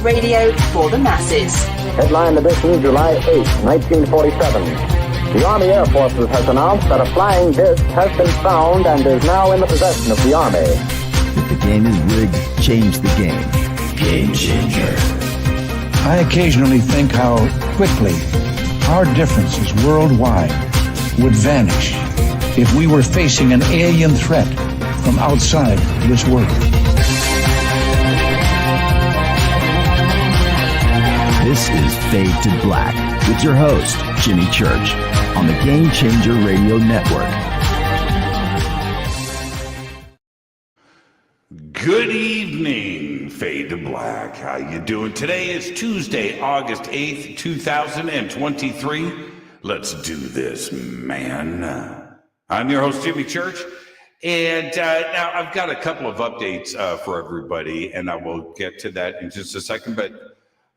Radio for the masses. Headline edition, July 8, 1947. The Army Air Forces has announced that a flying disc has been found and is now in the possession of the Army. If the game is rigged, change the game. Game changer. I occasionally think how quickly our differences worldwide would vanish if we were facing an alien threat from outside this world. This is Fade to Black with your host, Jimmy Church, on the Game Changer Radio Network. Good evening, Fade to Black. How you doing? Today is Tuesday, August 8th, 2023. Let's do this, man. I'm your host, Jimmy Church. And now I've got a couple of updates for everybody, and I will get to that in just a second. But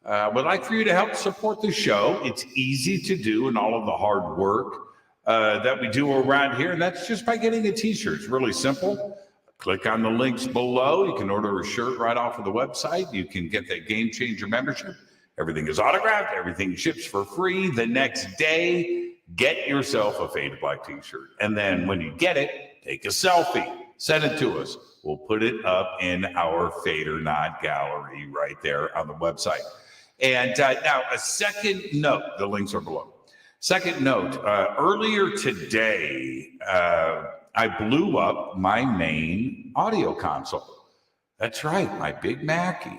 I would like for you to help support the show. It's easy to do and all of the hard work that we do around here. And that's just by getting a t-shirt. It's really simple. Click on the links below. You can order a shirt right off of the website. You can get that Game Changer membership. Everything is autographed. Everything ships for free the next day. Get yourself a Fade to Black t-shirt. And then when you get it, take a selfie. Send it to us. We'll put it up in our Fade or Not gallery right there on the website. And now a second note, the links are below. Second note, earlier today, I blew up my main audio console. That's right, my Big Mackie.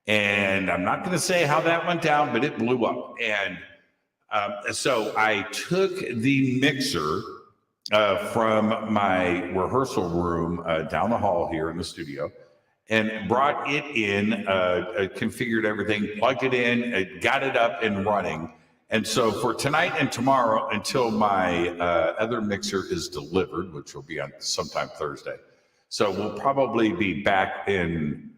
And I'm not going to say how that went down, but it blew up. And so I took the mixer from my rehearsal room down the hall here in the studio, and brought it in, configured everything, plugged it in, got it up and running. And so for tonight and tomorrow, until my other mixer is delivered, which will be on sometime Thursday. So we'll probably be back in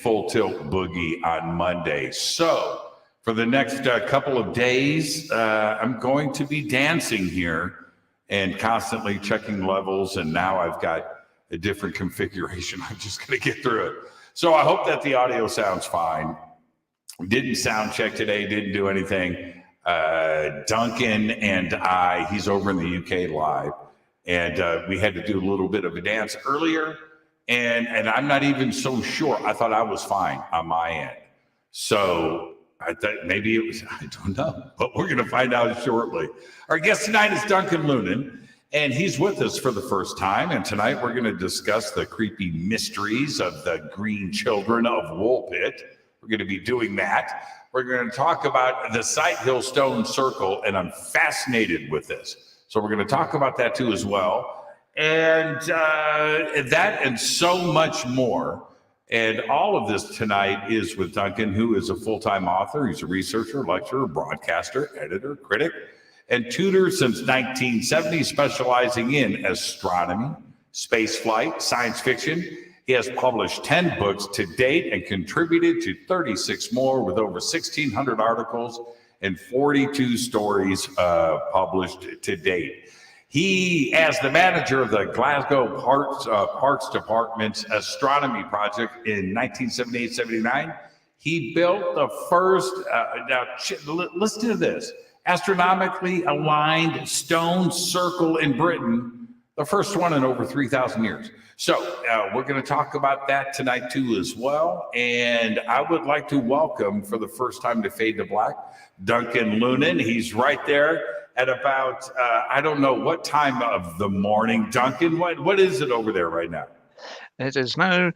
full tilt boogie on Monday. So for the next couple of days, I'm going to be dancing here and constantly checking levels. And now I've got a different configuration. I'm just going to get through it. So I hope that the audio sounds fine. Didn't sound check today, didn't do anything. Duncan and I, he's over in the UK live, and we had to do a little bit of a dance earlier, and I'm not even so sure. I thought I was fine on my end. So I thought maybe it was, I don't know, but we're going to find out shortly. Our guest tonight is Duncan Lunan. And he's with us for the first time. And tonight we're going to discuss the creepy mysteries of the Green Children of Woolpit. We're going to be doing that. We're going to talk about the Sighthill Stone Circle, and I'm fascinated with this. So we're going to talk about that too as well. And that and so much more. And all of this tonight is with Duncan, who is a full-time author. He's a researcher, lecturer, broadcaster, editor, critic, and tutor since 1970, specializing in astronomy, spaceflight, science fiction. He has published 10 books to date and contributed to 36 more, with over 1,600 articles and 42 stories published to date. He, as the manager of the Glasgow Parks Department's Astronomy Project in 1978-79, he built the first, listen to this, astronomically aligned stone circle in Britain, the first one in over 3,000 years. So we're going to talk about that tonight too as well. And I would like to welcome for the first time to Fade to Black, Duncan Lunan. He's right there at about, I don't know what time of the morning. Duncan, what is it over there right now? It is now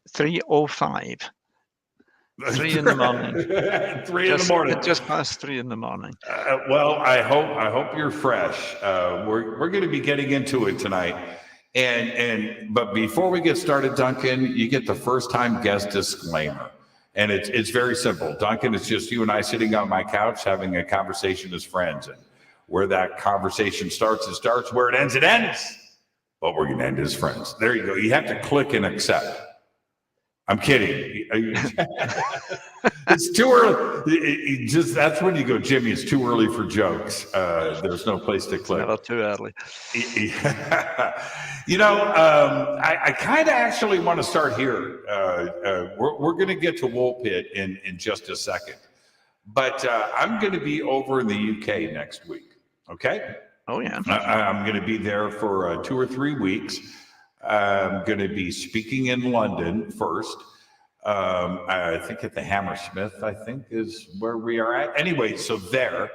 3:05. 3 in the morning. 3 in the morning. Just past 3 in the morning. Well, I hope you're fresh. We're going to be getting into it tonight. But before we get started, Duncan, you get the first time guest disclaimer. And it's very simple. Duncan, it's just you and I sitting on my couch having a conversation as friends. And where that conversation starts, it starts. Where it ends, it ends. But we're going to end as friends. There you go. You have to click and accept. I'm kidding. It's too early. That's when you go, Jimmy, it's too early for jokes. There's no place to click. Never too early. I kind of actually want to start here. We're going to get to Woolpit in just a second. But I'm going to be over in the UK next week. Okay? Oh, yeah. I'm going to be there for 2 or 3 weeks. I'm going to be speaking in London first. I think at the Hammersmith, I think is where we are at. Anyway, so there.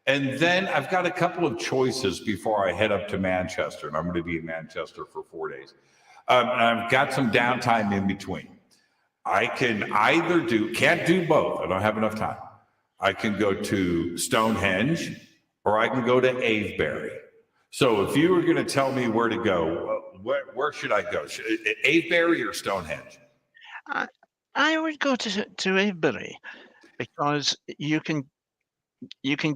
And then I've got a couple of choices before I head up to Manchester. And I'm going to be in Manchester for 4 days. And I've got some downtime in between. I can either can't do both. I don't have enough time. I can go to Stonehenge or I can go to Avebury. So if you were going to tell me where to go, where should I go? Avebury or Stonehenge? I would go to Avebury because you can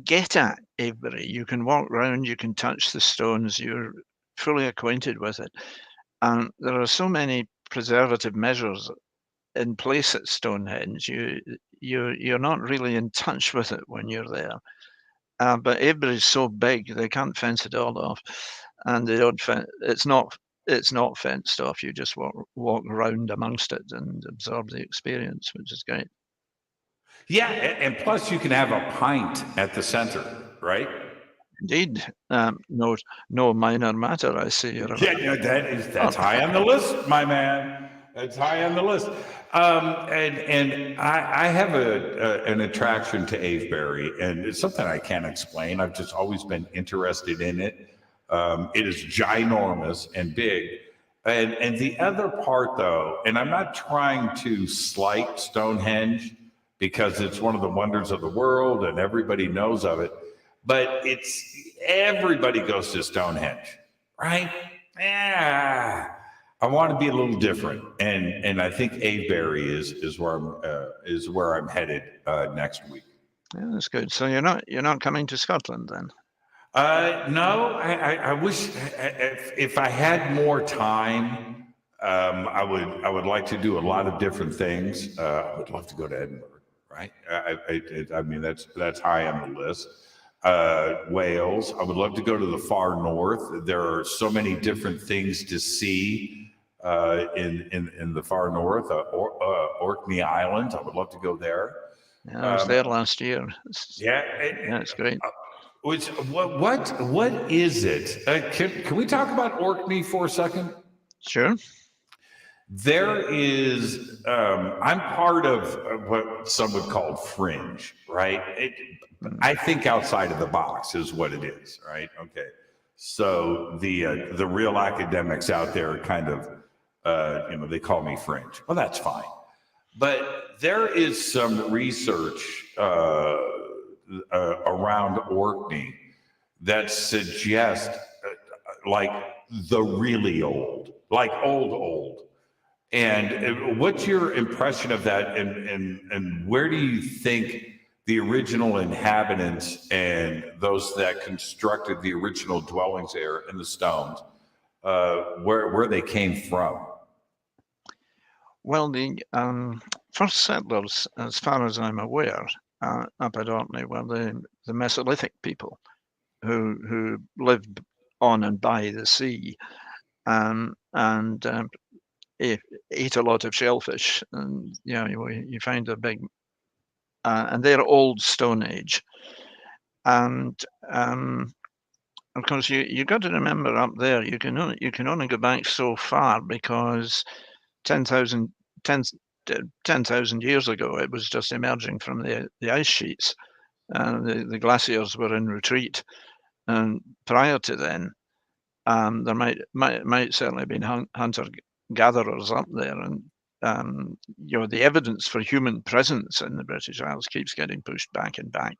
get at Avebury. You can walk around, you can touch the stones, you're fully acquainted with it. And there are so many preservative measures in place at Stonehenge. You're not really in touch with it when you're there. But Avebury is so big they can't fence it all off, and they don't. It's not fenced off. You just walk around amongst it and absorb the experience, which is great. Yeah, and plus you can have a pint at the center, right? Indeed, no minor matter. I see. Yeah, that's high on the list, my man. That's high on the list. And I have an attraction to Avebury, and it's something I can't explain. I've just always been interested in it. It is ginormous and big. And the other part, though, and I'm not trying to slight Stonehenge because it's one of the wonders of the world and everybody knows of it, but everybody goes to Stonehenge, right? Yeah. I want to be a little different, and I think Avebury is where I'm headed next week. Yeah, that's good. So you're not coming to Scotland then? No, I wish if I had more time, I would like to do a lot of different things. I would love to go to Edinburgh, right? I mean that's high on the list. Wales. I would love to go to the far north. There are so many different things to see in the far north. Orkney Islands. I would love to go there. Yeah, I was there last year. It's great. What is it? Can we talk about Orkney for a second? Sure. There is, I'm part of what some would call fringe, right? I think outside of the box is what it is, right? Okay. So the real academics out there kind of, they call me fringe. Well, that's fine. But there is some research around Orkney that suggests like the really old, like old. And what's your impression of that? And where do you think the original inhabitants and those that constructed the original dwellings there in the stones, where they came from? Well, the first settlers, as far as I'm aware, up at Orkney were the Mesolithic people who lived on and by the sea, and ate a lot of shellfish, and you find a big, and they're old Stone Age, and of course you got to remember up there you can only go back so far because 10,000 years ago it was just emerging from the ice sheets, and the glaciers were in retreat, and prior to then there might certainly have been hunter-gatherers up there, and the evidence for human presence in the British Isles keeps getting pushed back and back.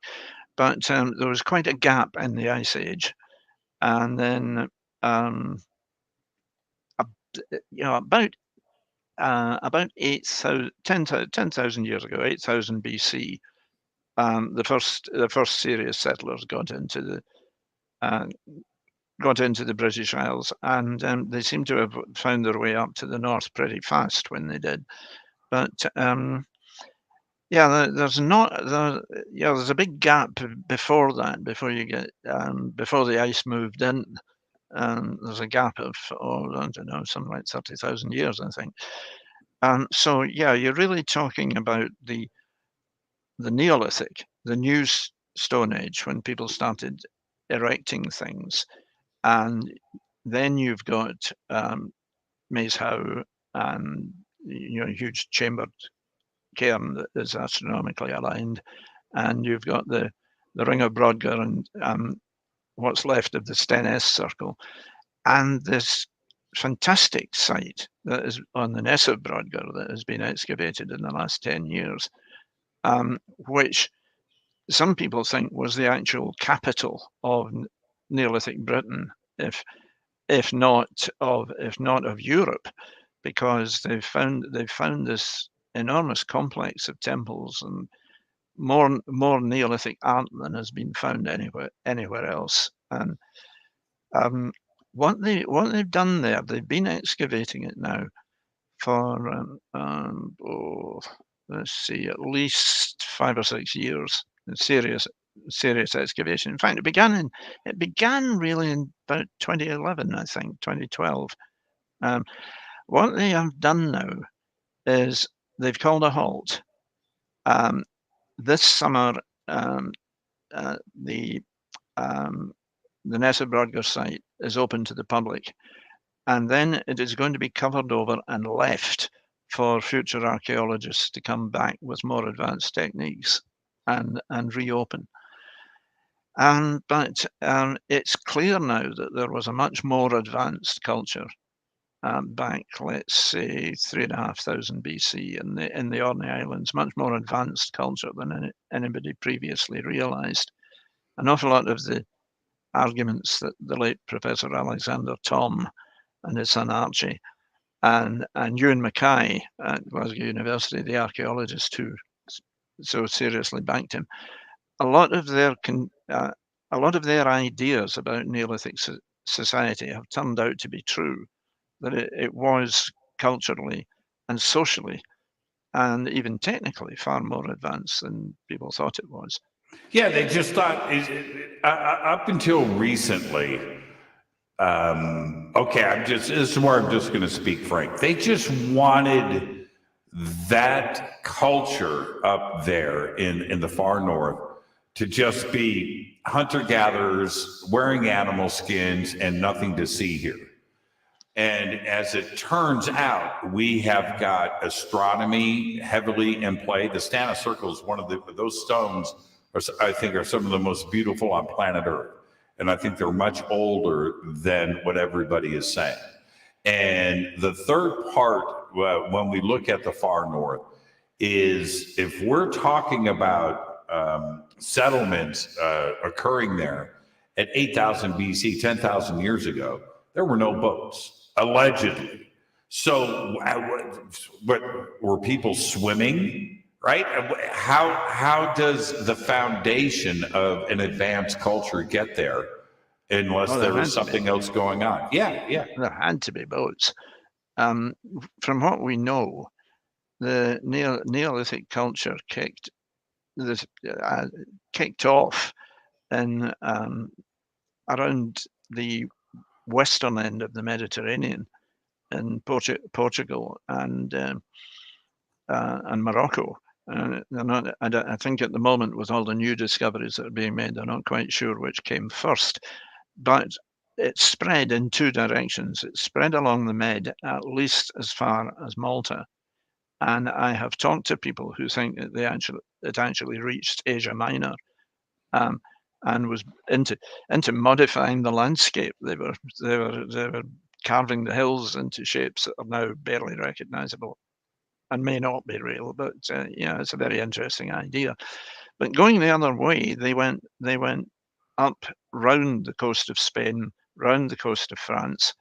But there was quite a gap in the Ice Age, and then about 10,000 years ago, 8,000 BC, the first serious settlers got into the British Isles, and they seem to have found their way up to the north pretty fast when they did. But yeah, there's a big gap before that, before you get before the ice moved in. There's a gap of I don't know, something like 30,000 years, I think. So yeah, you're really talking about the Neolithic, the new Stone Age, when people started erecting things, and then you've got Maze Howe and huge chambered cairn that is astronomically aligned, and you've got the Ring of Brodgar and what's left of the Sten S circle, and this fantastic site that is on the Ness of Brodgar that has been excavated in the last 10 years, which some people think was the actual capital of Neolithic Britain, if not of Europe, because they've found this enormous complex of temples and more Neolithic art than has been found anywhere else. And what they've done there, they've been excavating it now for let's see, at least 5 or 6 years. Serious excavation. In fact, it began really in about 2011, I think, 2012. What they have done now is they've called a halt. This summer, the Ness of Brodgar site is open to the public, and then it is going to be covered over and left for future archaeologists to come back with more advanced techniques and reopen. But it's clear now that there was a much more advanced culture back, let's say, 3,500 BC in the Orkney Islands, much more advanced culture than anybody previously realised. An awful lot of the arguments that the late Professor Alexander Thom and his son Archie and Ewan Mackay at Glasgow University, the archaeologist who so seriously backed him, a lot of their ideas about Neolithic society have turned out to be true. That it was culturally and socially and even technically far more advanced than people thought it was. Yeah, they just thought up until recently. Okay, this is where I'm just going to speak frank. They just wanted that culture up there in the far north to just be hunter-gatherers wearing animal skins and nothing to see here. And as it turns out, we have got astronomy heavily in play. The Stana Circle is one of those stones, I think, are some of the most beautiful on planet Earth. And I think they're much older than what everybody is saying. And the third part, when we look at the far north, is if we're talking about settlements occurring there at 8,000 BC, 10,000 years ago, there were no boats, allegedly. So what were people swimming, right? How does the foundation of an advanced culture get there unless there was something else going on? Yeah. There had to be boats. From what we know, the Neolithic culture kicked off in around the western end of the Mediterranean, in Portugal and Morocco. I think at the moment, with all the new discoveries that are being made, they're not quite sure which came first. But it spread in two directions. It spread along the Med at least as far as Malta. And I have talked to people who think that it actually reached Asia Minor, and was into modifying the landscape. They were carving the hills into shapes that are now barely recognizable and may not be real, but it's a very interesting idea. But going the other way, they went up round the coast of Spain, round the coast of France,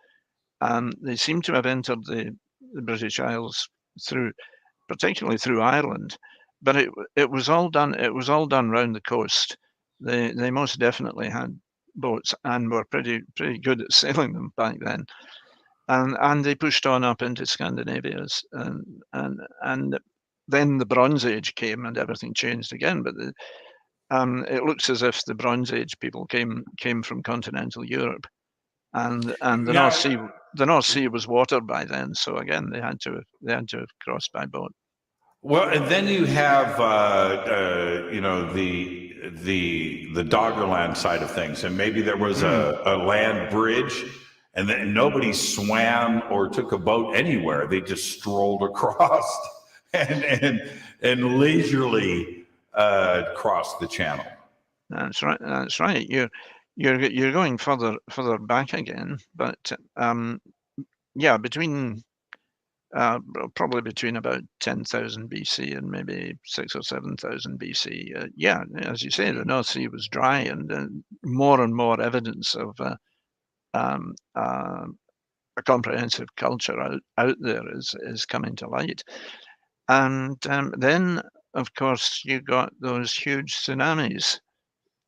and they seem to have entered the British Isles particularly through Ireland. But it was all done round the coast. They most definitely had boats and were pretty good at sailing them back then. and they pushed on up into Scandinavia, and then the Bronze Age came and everything changed again. But it looks as if the Bronze Age people came from continental Europe, and the North Sea was water by then. So again, they had to have crossed by boat. Well, and then you have you know, the Doggerland side of things, and maybe there was a land bridge, and then nobody swam or took a boat anywhere. They just strolled across and leisurely crossed the channel. That's right. That's right. You're going further back again, but yeah, probably between about 10,000 BC and maybe 6,000 or 7,000 BC. Yeah, as you say, the North Sea was dry, and more and more evidence of a comprehensive culture out there is coming to light. And then, of course, you got those huge tsunamis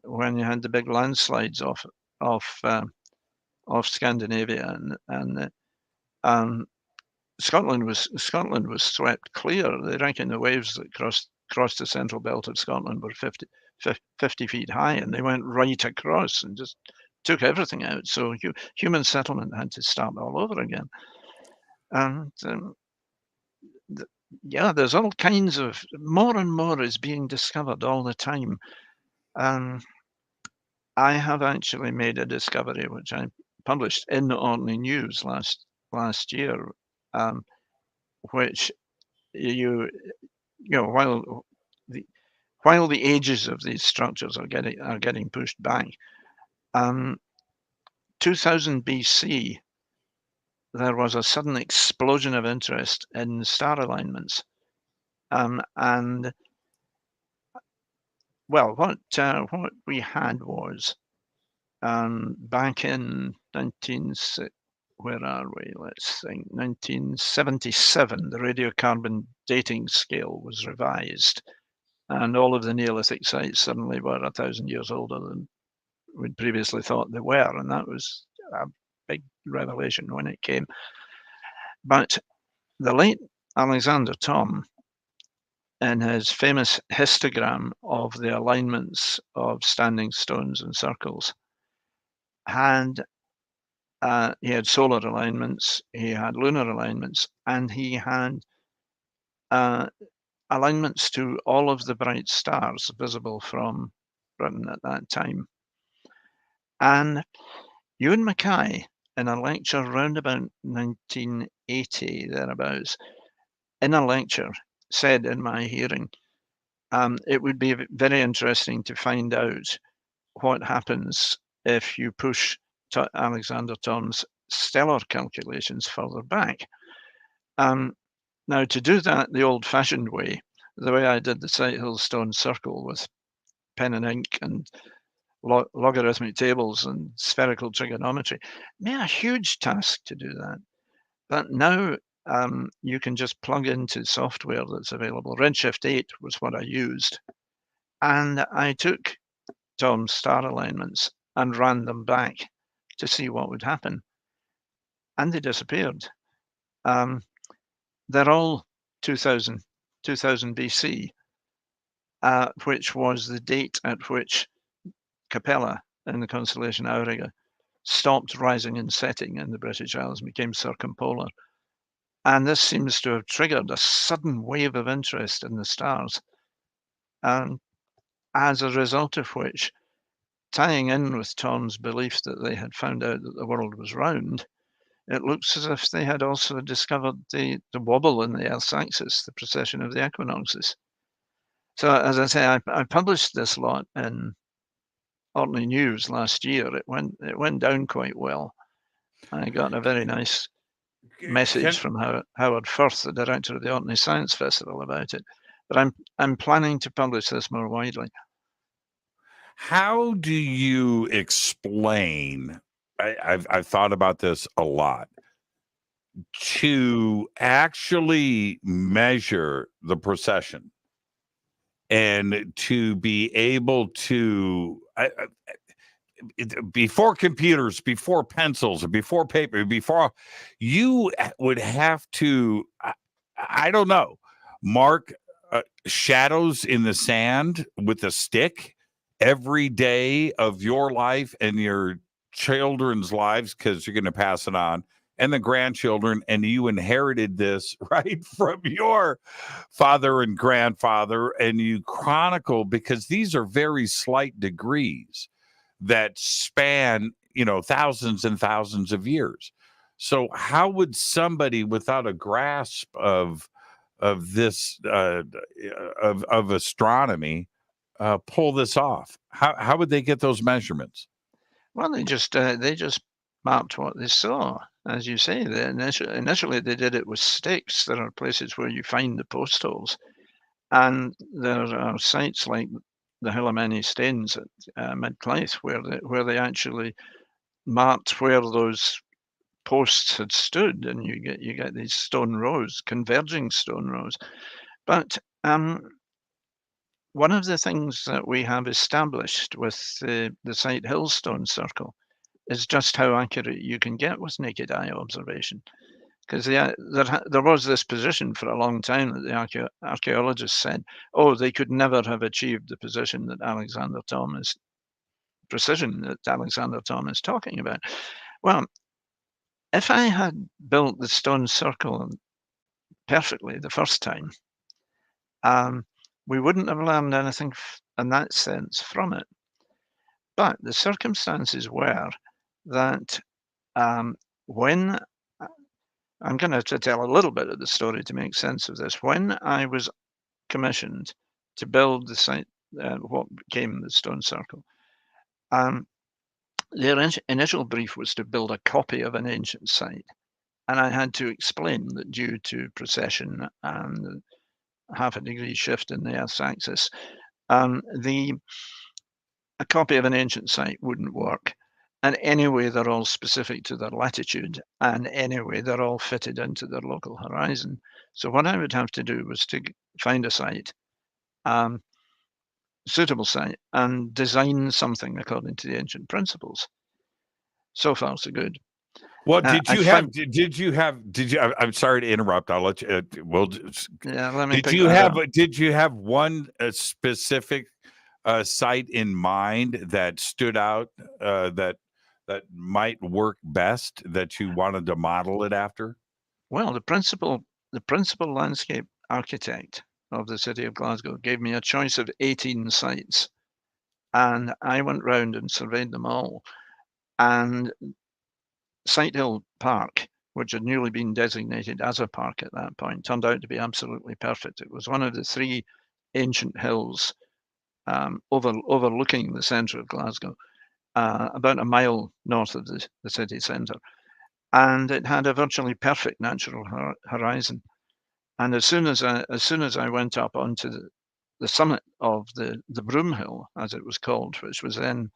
when you had the big landslides off Scandinavia, and Scotland was swept clear. They reckon the waves that crossed the central belt of Scotland were 50 feet high, and they went right across and just took everything out. So human settlement had to start all over again. And yeah, there's all kinds of more and more is being discovered all the time. I have actually made a discovery which I published in the Orkney News last year, which you know while the ages of these structures are getting pushed back, 2000 BC there was a sudden explosion of interest in star alignments, and well, what we had was back in 1977, the radiocarbon dating scale was revised, and all of the Neolithic sites suddenly were 1,000 years older than we'd previously thought they were, and that was a big revelation when it came. But the late Alexander Thom, in his famous histogram of the alignments of standing stones and circles, he had solar alignments, he had lunar alignments, and he had alignments to all of the bright stars visible from Britain at that time. And Ewan Mackay, in a lecture round about 1980, thereabouts, in a lecture, said in my hearing, it would be very interesting to find out what happens if you push Alexander Thom's stellar calculations further back. Now, to do that the old-fashioned way, the way I did the Sighthill stone circle with pen and ink and logarithmic tables and spherical trigonometry, made a huge task to do that. But now you can just plug into software that's available. Redshift 8 was what I used. And I took Thom's star alignments and ran them back to see what would happen. And they disappeared. They're all 2000 BC, which was the date at which Capella in the constellation Auriga stopped rising and setting in the British Isles and became circumpolar. And this seems to have triggered a sudden wave of interest in the stars. As a result of which, tying in with Thom's belief that they had found out that the world was round, it looks as if they had also discovered the wobble in the Earth's axis, the precession of the equinoxes. So, as I say, I published this lot in Orkney News last year. It went down quite well. I got a very nice message from Howard Firth, the director of the Orkney Science Festival, about it. But I'm planning to publish this more widely. How do you explain? I've thought about this a lot. To actually measure the precession and to be able to, before computers, before pencils, before paper, before you would have to, I don't know, mark shadows in the sand with a stick every day of your life and your children's lives, because you're going to pass it on, and the grandchildren, and you inherited this right from your father and grandfather, and you chronicle, because these are very slight degrees that span, thousands and thousands of years. So how would somebody without a grasp of this of astronomy pull this off? How would they get those measurements? Well, they just mapped what they saw. As you say, initially they did it with sticks. There are places where you find the post holes, and there are sites like the Hill of Many Stains at Mid-Clyth where they actually marked where those posts had stood, and you get these stone rows, converging stone rows. But one of the things that we have established with the Sighthill stone circle is just how accurate you can get with naked eye observation. Because there was this position for a long time that the archaeologists said, oh, they could never have achieved the precision that Alexander Thom is talking about. Well, if I had built the stone circle perfectly the first time, we wouldn't have learned anything in that sense from it. But the circumstances were that when I'm going to have to tell a little bit of the story to make sense of this. When I was commissioned to build the site, what became the stone circle, the initial brief was to build a copy of an ancient site. And I had to explain that due to precession and half a degree shift in the Earth's axis, a copy of an ancient site wouldn't work. And anyway, they're all specific to their latitude, and anyway, they're all fitted into their local horizon. So what I would have to do was to find a site, suitable site, and design something according to the ancient principles. So far, so good. Well, I'm sorry to interrupt. I'll let you. Let me. Did you have one specific site in mind that stood out that might work best, that you wanted to model it after? Well, the principal landscape architect of the city of Glasgow gave me a choice of 18 sites, and I went round and surveyed them all. And Sighthill Park, which had newly been designated as a park at that point, turned out to be absolutely perfect. It was one of the three ancient hills overlooking the centre of Glasgow, about a mile north of the city centre, and it had a virtually perfect natural horizon. And as soon as I went up onto the summit of the Broom Hill, as it was called, which was then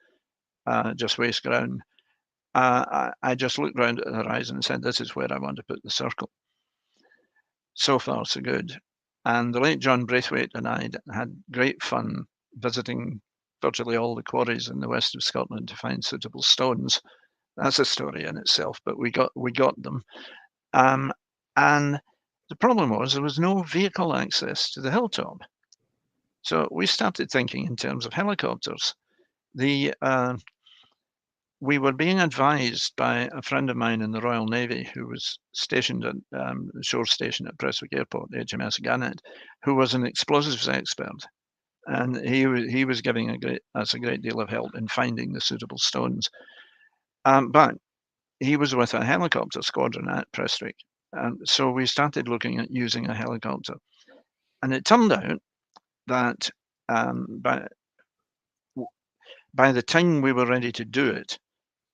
just waste ground, I just looked round at the horizon and said, "This is where I want to put the circle." So far, so good. And the late John Braithwaite and I had great fun visiting virtually all the quarries in the west of Scotland to find suitable stones. That's a story in itself, but we got them. And the problem was there was no vehicle access to the hilltop. So we started thinking in terms of helicopters. We were being advised by a friend of mine in the Royal Navy who was stationed at the shore station at Prestwick Airport, HMS Gannet, who was an explosives expert. And he was giving us a great deal of help in finding the suitable stones. But he was with a helicopter squadron at Prestwick. So we started looking at using a helicopter. And it turned out that by the time we were ready to do it,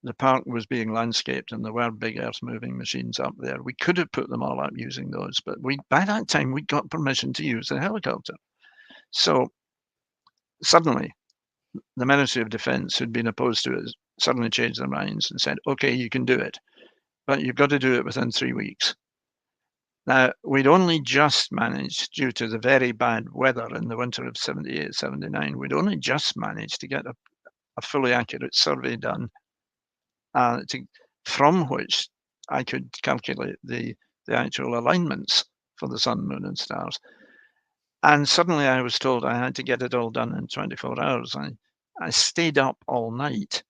the park was being landscaped and there were big earth-moving machines up there. We could have put them all up using those, but by that time, we got permission to use the helicopter. So suddenly, the Ministry of Defence, who'd been opposed to it, suddenly changed their minds and said, okay, you can do it, but you've got to do it within 3 weeks. Now, we'd only just managed, due to the very bad weather in the winter of 78, 79, we'd only just managed to get a a fully accurate survey done, from which I could calculate the actual alignments for the sun, moon, and stars. And suddenly I was told I had to get it all done in 24 hours. I stayed up all night,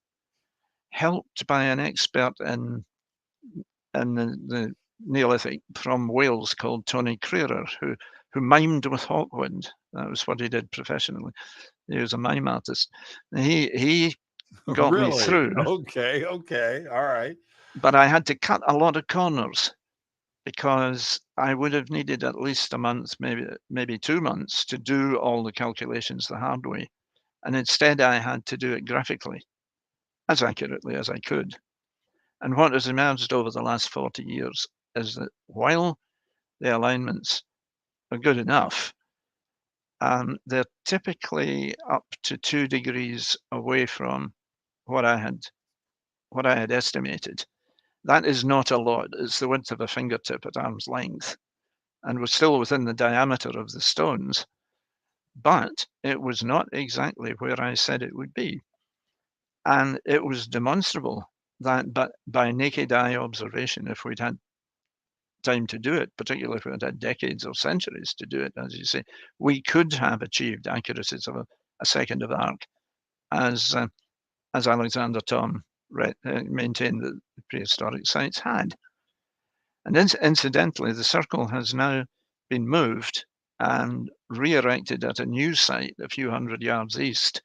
helped by an expert in the Neolithic from Wales called Tony Curator, who mimed with Hawkwind. That was what he did professionally. He was a mime artist. He got me through. Okay, all right. But I had to cut a lot of corners because I would have needed at least a month, maybe 2 months, to do all the calculations the hard way. And instead I had to do it graphically, as accurately as I could. And what has emerged over the last 40 years is that while the alignments are good enough, they're typically up to 2 degrees away from what I had estimated. That is not a lot. It's the width of a fingertip at arm's length. And we're still within the diameter of the stones. But it was not exactly where I said it would be. And it was demonstrable that by naked eye observation, if we'd had time to do it, particularly if we had had decades or centuries to do it, as you say, we could have achieved accuracies of a second of arc, as Alexander Thom maintained that the prehistoric sites had. And incidentally, the circle has now been moved and re-erected at a new site a few hundred yards east.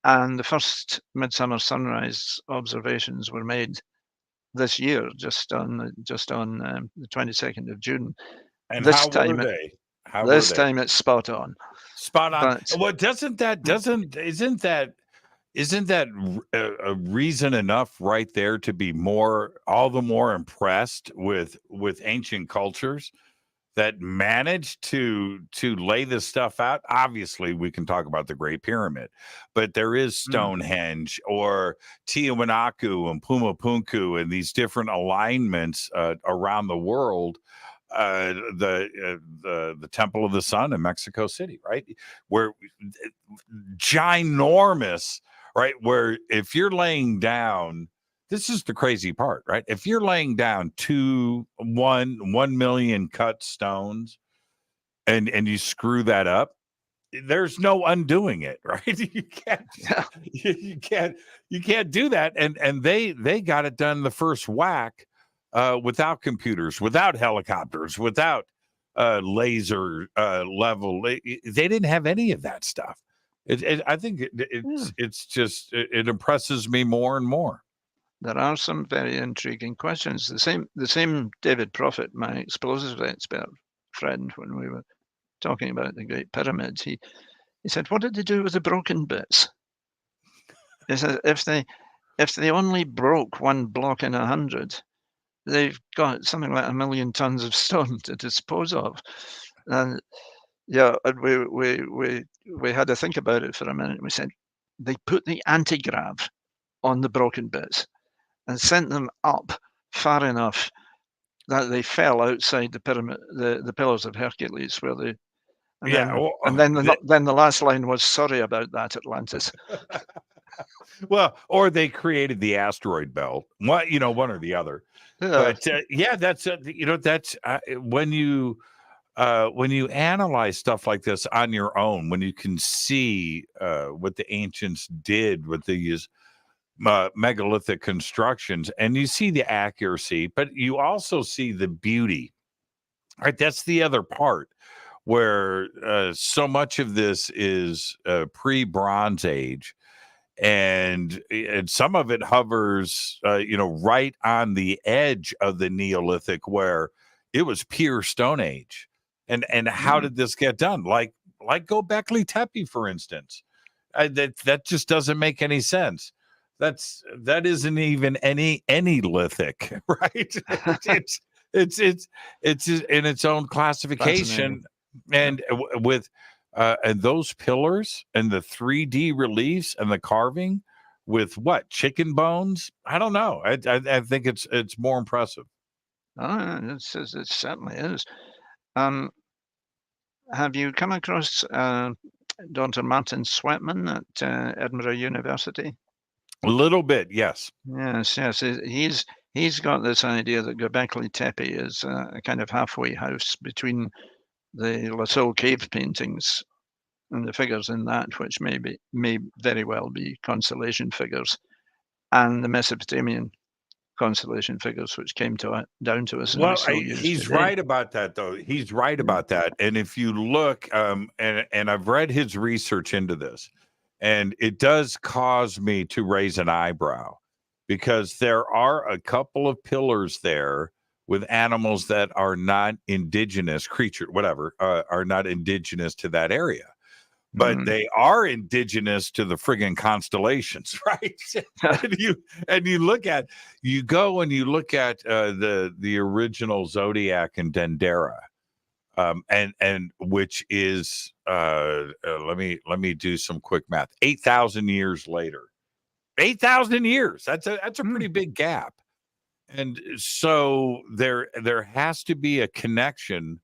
And the first midsummer sunrise observations were made this year, just on the 22nd of June. And this how time were they? This time it's spot on. Spot on. But, well, isn't that a reason enough right there to be all the more impressed with ancient cultures that managed to lay this stuff out? Obviously, we can talk about the Great Pyramid, but there is Stonehenge or Tiwanaku and Pumapunku and these different alignments around the world. The Temple of the Sun in Mexico City, right? Where ginormous, right? Where if you're laying down, this is the crazy part, right? If you're laying down 1 million cut stones and you screw that up, there's no undoing it, right? You can't do that. And they got it done the first whack, without computers, without helicopters, without laser level. They didn't have any of that stuff. I think it impresses me more and more. There are some very intriguing questions. The same David Prophet, my explosives expert friend, when we were talking about the Great Pyramids, he said, "What did they do with the broken bits?" He said, if they only broke one block in 100, they've got something like 1 million tons of stone to dispose of. And we had to think about it for a minute. We said they put the antigrav on the broken bits and sent them up far enough that they fell outside the pyramid, the Pillars of Hercules, where they. Then the last line was, "Sorry about that, Atlantis." Well, or they created the asteroid belt. One or the other. Yeah. But that's when you analyze stuff like this on your own, when you can see what the ancients did with these megalithic constructions, and you see the accuracy, but you also see the beauty. Right, that's the other part where so much of this is pre-Bronze Age. And some of it hovers, right on the edge of the Neolithic, where it was pure Stone Age. And how did this get done? Like Göbekli Tepe, for instance. That just doesn't make any sense. That isn't even any lithic, right? It's in its own classification, and with. And those pillars and the 3D reliefs and the carving with chicken bones? I don't know. I think it's more impressive. It certainly is. Have you come across Dr. Martin Sweatman at Edinburgh University? A little bit, yes. Yes. He's got this idea that Göbekli Tepe is a kind of halfway house between the Lascaux cave paintings and the figures in that, which may very well be constellation figures, and the Mesopotamian constellation figures, which came down to us. Well, he's today. right about that, though. He's right about that. And if you look, and I've read his research into this, and it does cause me to raise an eyebrow, because there are a couple of pillars there with animals that are not indigenous are not indigenous to that area. But they are indigenous to the friggin' constellations, right? and you go and you look at the original Zodiac and Dendera, and which is let me do some quick math. 8,000 years later, 8,000 years. That's a pretty big gap, and so there has to be a connection.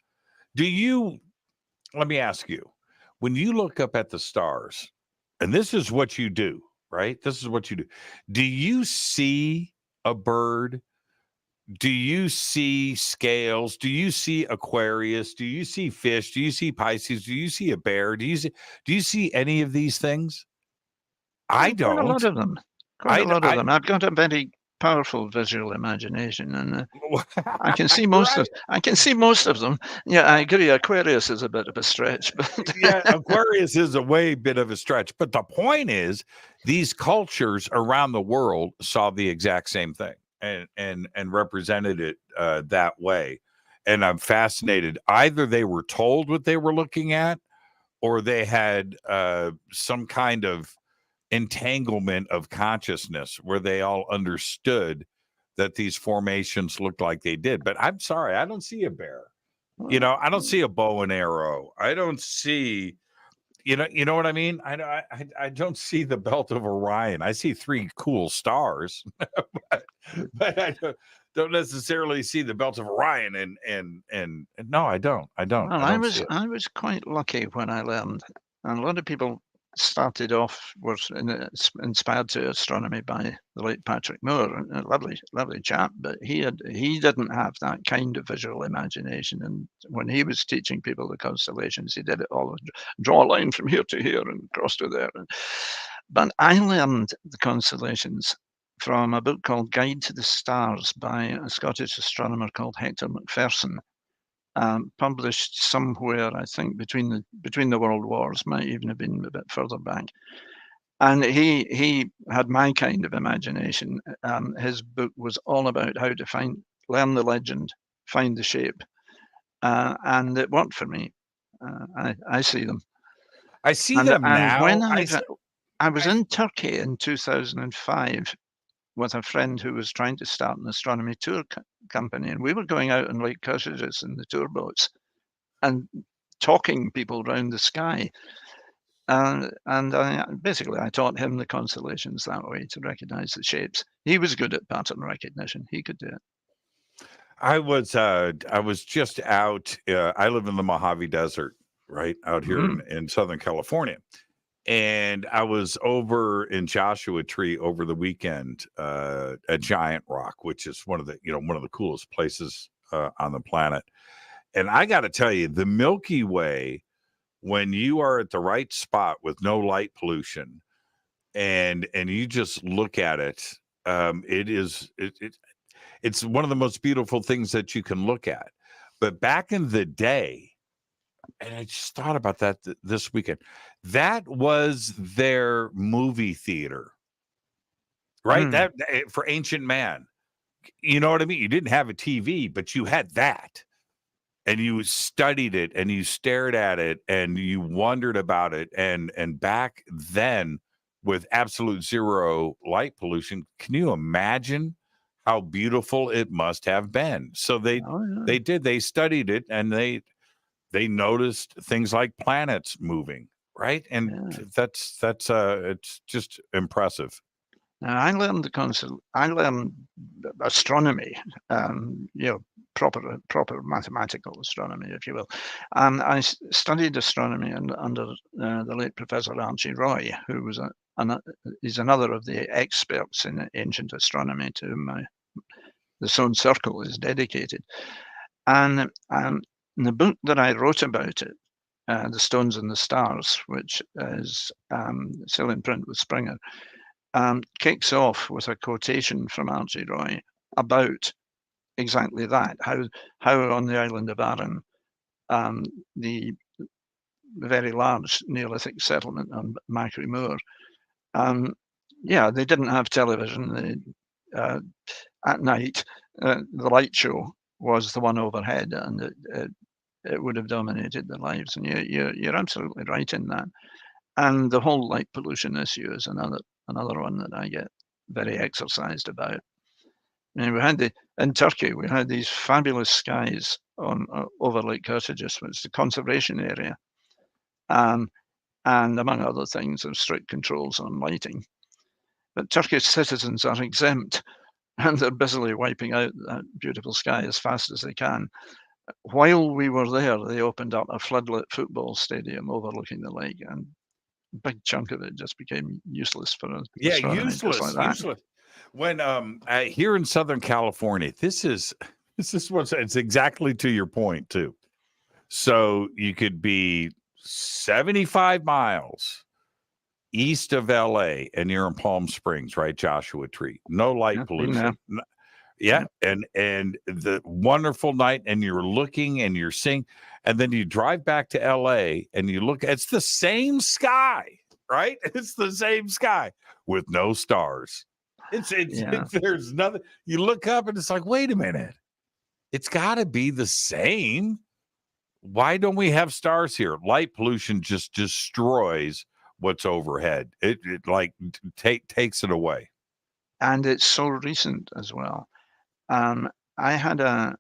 Let me ask you. When you look up at the stars, and this is what you do, right? This is what you do. Do you see a bird? Do you see scales? Do you see Aquarius? Do you see fish? Do you see Pisces? Do you see a bear? Do you see any of these things? I don't. Quite a lot of them. I've got a very powerful visual imagination, and I can see most of them. Yeah, I agree. Aquarius is a bit of a stretch, but yeah, Aquarius is a way bit of a stretch. But the point is, these cultures around the world saw the exact same thing and represented it that way. And I'm fascinated. Either they were told what they were looking at, or they had some kind of entanglement of consciousness where they all understood that these formations looked like they did. But I'm sorry, I don't see a bear. I don't see a bow and arrow. I don't see, you know what I mean? I don't see the belt of Orion. I see 3 cool stars, but I don't necessarily see the belt of Orion. And no, I don't. Well, I was quite lucky when I learned, and a lot of people started off was inspired to astronomy by the late Patrick Moore, a lovely chap, but he didn't have that kind of visual imagination. And when he was teaching people the constellations, he did it all, draw a line from here to here and cross to there. But I learned the constellations from a book called Guide to the Stars by a Scottish astronomer called Hector Macpherson. Published somewhere, I think, between the world wars, might even have been a bit further back. And he had my kind of imagination. His book was all about how to learn the legend, find the shape, and it worked for me. I see them. I see them now. When I was in Turkey in 2005 with a friend who was trying to start an astronomy tour company, and we were going out on Lake Kyrgyz in the tour boats and talking people around the sky. And I taught him the constellations that way, to recognize the shapes. He was good at pattern recognition. He could do it. I was just out. I live in the Mojave Desert, right out here in Southern California. And I was over in Joshua Tree over the weekend at Giant Rock, which is one of the coolest places on the planet. And I got to tell you, the Milky Way, when you are at the right spot with no light pollution, and you just look at it, it's one of the most beautiful things that you can look at. But back in the day, and I just thought about that this weekend, that was their movie theater, right? That for ancient man, you know what I mean? You didn't have a TV, but you had that, and you studied it, and you stared at it, and you wondered about it. And back then, with absolute zero light pollution, can you imagine how beautiful it must have been? So they studied it, and they noticed things like planets moving, right? And that's it's just impressive. Now, I learned astronomy, proper mathematical astronomy, if you will. I studied astronomy under the late Professor Archie Roy, who was is another of the experts in ancient astronomy to whom the Stone Circle is dedicated. And the book that I wrote about it, The Stones and the Stars, which is still in print with Springer, kicks off with a quotation from Archie Roy about exactly that, how on the island of Arran, the very large Neolithic settlement on Macquarie Moor, they didn't have television. At night, the light show was the one overhead, and it would have dominated their lives. And you're absolutely right in that. And the whole light pollution issue is another one that I get very exercised about. I mean, in Turkey, we had these fabulous skies over Lake Kırtacıs, which is the conservation area, and among other things, there's strict controls on lighting. But Turkish citizens are exempt, and they're busily wiping out that beautiful sky as fast as they can. While we were there, they opened up a floodlit football stadium overlooking the lake, and a big chunk of it just became useless for astronomy. Useless. When here in Southern California, this is it's exactly to your point too. So you could be 75 miles east of LA and you're in Palm Springs, right? Joshua Tree, no light pollution. Yeah. And the wonderful night, and you're looking and you're seeing, and then you drive back to LA and you look, it's the same sky, right? It's the same sky with no stars. There's nothing. You look up and it's like, wait a minute, it's got to be the same. Why don't we have stars here? Light pollution just destroys what's overhead. It takes it away. And it's so recent as well. I had a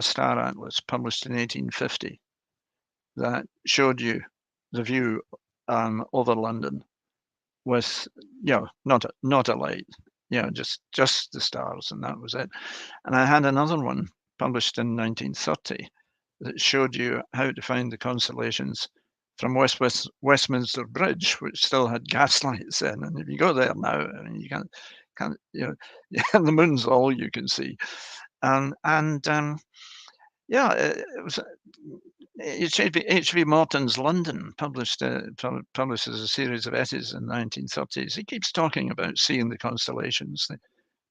star atlas published in 1850 that showed you the view over London with, not a light, just the stars, and that was it. And I had another one published in 1930 that showed you how to find the constellations from Westminster Bridge, which still had gas lights in. And if you go there now, I mean, you can't, the moon's all you can see. It was H.V. Morton's London publishes a series of essays in the 1930s. He keeps talking about seeing the constellations,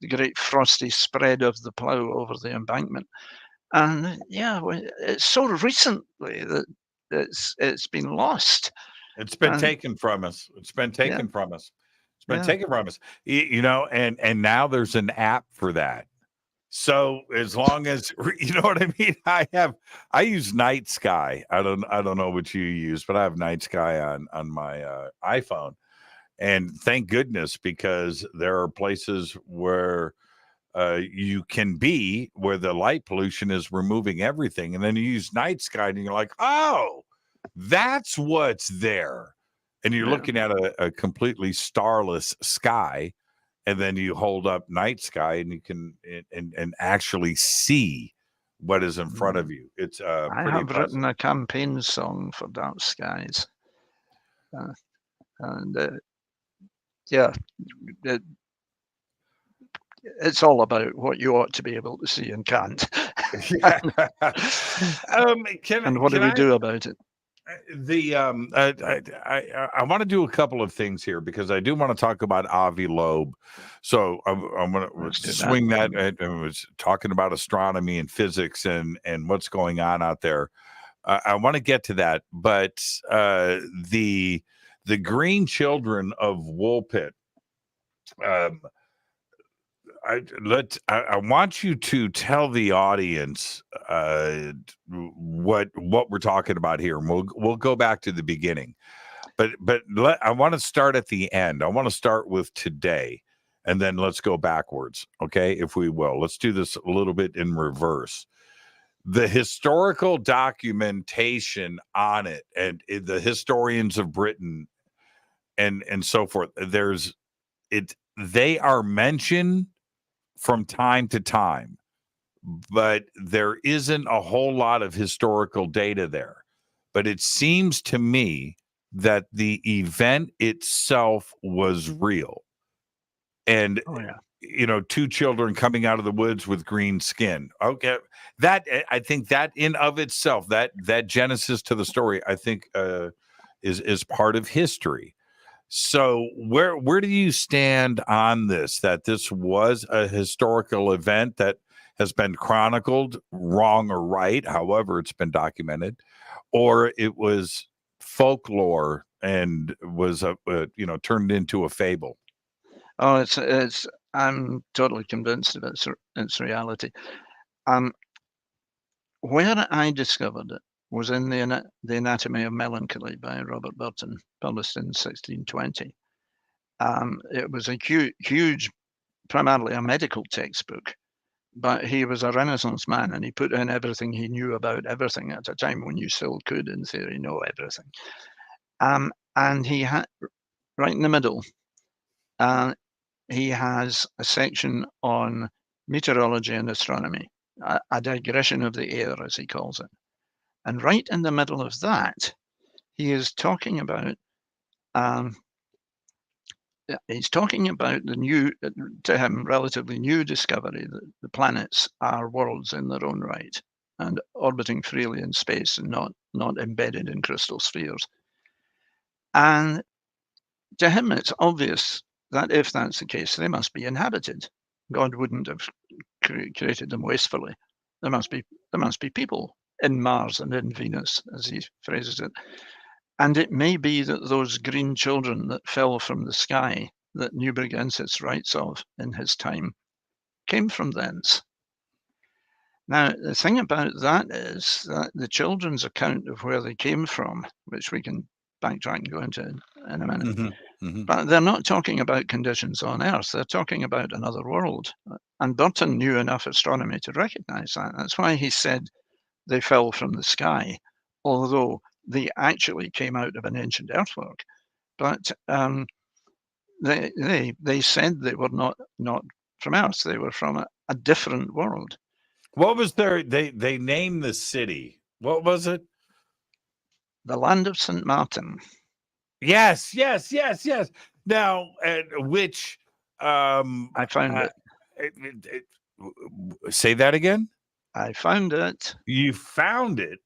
the great frosty spread of the plough over the embankment. And it's so recently that it's been lost. It's been taken from us. It's been taken from us. It's been taken from us. And now there's an app for that. So as long as you know what I mean, I use Night Sky. I don't know what you use, but I have Night Sky on my iPhone, and thank goodness, because there are places where you can be where the light pollution is removing everything, and then you use Night Sky, and you're like, oh, that's what's there, and you're looking at a completely starless sky. And then you hold up Night Sky, and you can and actually see what is in front of you. It's I have written a campaign song for dark skies, it's all about what you ought to be able to see and can't. And what do we do about it? I want to do a couple of things here, because I do want to talk about Avi Loeb. So I'm going to swing that. And was talking about astronomy and physics and what's going on out there. I want to get to that, but the Green Children of Woolpit. I want you to tell the audience what we're talking about here. And we'll go back to the beginning, but I want to start at the end. I want to start with today, and then let's go backwards. Okay, if we will, let's do this a little bit in reverse. The historical documentation on it, and the historians of Britain, and so forth. They are mentioned from time to time, but there isn't a whole lot of historical data there. But it seems to me that the event itself was real. And, two children coming out of the woods with green skin. Okay. I think that in of itself, that genesis to the story, I think is part of history. So where do you stand on this, that this was a historical event that has been chronicled, wrong or right, however it's been documented, or it was folklore and was turned into a fable? Oh, it's. I'm totally convinced of its reality. Where I discovered it was in the Anatomy of Melancholy by Robert Burton, published in 1620. It was a huge, primarily a medical textbook, but he was a Renaissance man, and he put in everything he knew about everything at a time when you still could, in theory, know everything. And he had, right in the middle, he has a section on meteorology and astronomy, a digression of the air, as he calls it. And right in the middle of that, he is talking about the new, to him, relatively new discovery that the planets are worlds in their own right and orbiting freely in space and not embedded in crystal spheres. And to him, it's obvious that if that's the case, they must be inhabited. God wouldn't have created them wastefully. There must be people in Mars and in Venus, as he phrases it. And it may be that those green children that fell from the sky that Newbrigensis writes of in his time came from thence. Now, the thing about that is that the children's account of where they came from, which we can backtrack and go into in a minute, but they're not talking about conditions on Earth. They're talking about another world. And Burton knew enough astronomy to recognize that. That's why he said they fell from the sky, although they actually came out of an ancient earthwork. But they said they were not from Earth. They were from a different world. What was they named the city? What was it? The land of St. Martin. Yes. Now, which I found it. Say that again. I found it. You found it.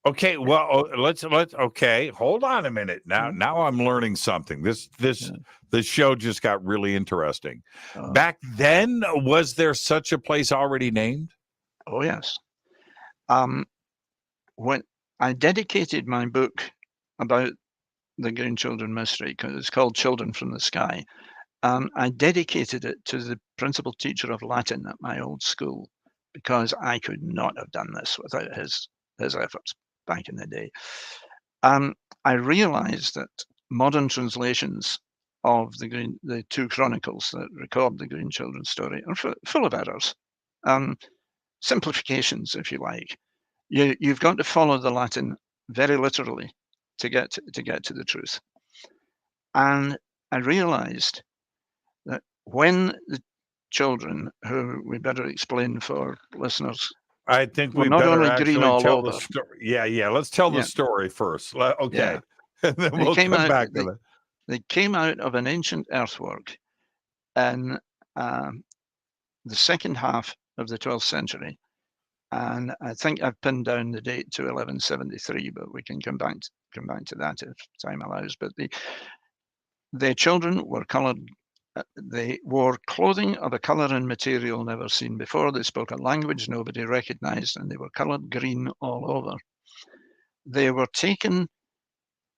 Okay. Well, let's. Okay. Hold on a minute. Now I'm learning something. This show just got really interesting. Back then, was there such a place already named? Oh yes. When I dedicated my book about the Green Children mystery, because it's called Children from the Sky, I dedicated it to the principal teacher of Latin at my old school, because I could not have done this without his efforts back in the day. I realized that modern translations of the two chronicles that record the Green Children story are full of errors, simplifications, if you like. You've got to follow the Latin very literally to get to the truth. And I realized that when the children, who we better explain for listeners, I think we not better only green all tell over. the story. Yeah. Let's tell the story first. Okay. Yeah. And then we'll come back to that. They came out of an ancient earthwork in the second half of the 12th century. And I think I've pinned down the date to 1173, but we can come back to that if time allows. But the children were coloured. They wore clothing of a colour and material never seen before. They spoke a language nobody recognised, and they were coloured green all over. They were taken.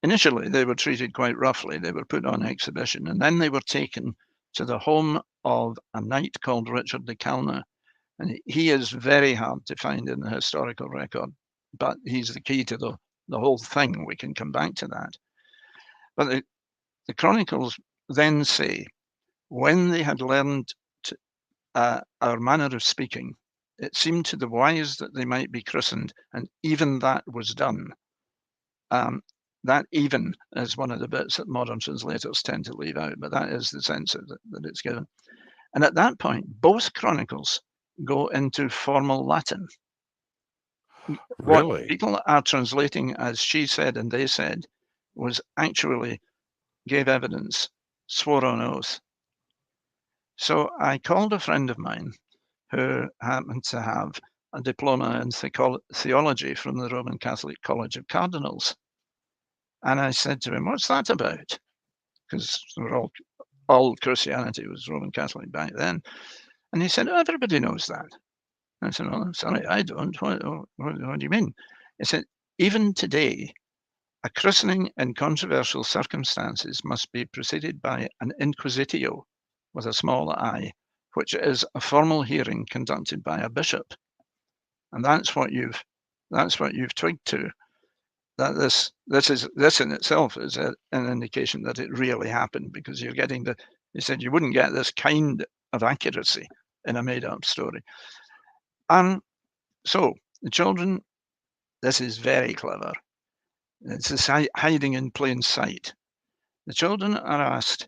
Initially, they were treated quite roughly. They were put on exhibition, and then they were taken to the home of a knight called Richard de Calne. And he is very hard to find in the historical record, but he's the key to the whole thing. We can come back to that. But the chronicles then say, when they had learned our manner of speaking, it seemed to the wise that they might be christened, and even that was done. That even is one of the bits that modern translators tend to leave out, but that is the sense that it's given. And at that point, both chronicles go into formal Latin. Really? What people are translating as she said and they said was actually gave evidence, swore on oath. So I called a friend of mine who happened to have a diploma in theology from the Roman Catholic College of Cardinals. And I said to him, what's that about? Because all Christianity was Roman Catholic back then. And he said, oh, everybody knows that. I said, oh, sorry, I don't. What do you mean? He said, even today, a christening in controversial circumstances must be preceded by an inquisitio with a small I, which is a formal hearing conducted by a bishop. And that's what you've twigged to. That this in itself is an indication that it really happened, because you're getting he said you wouldn't get this kind of accuracy in a made-up story. So the children, this is very clever. It's hiding in plain sight. The children are asked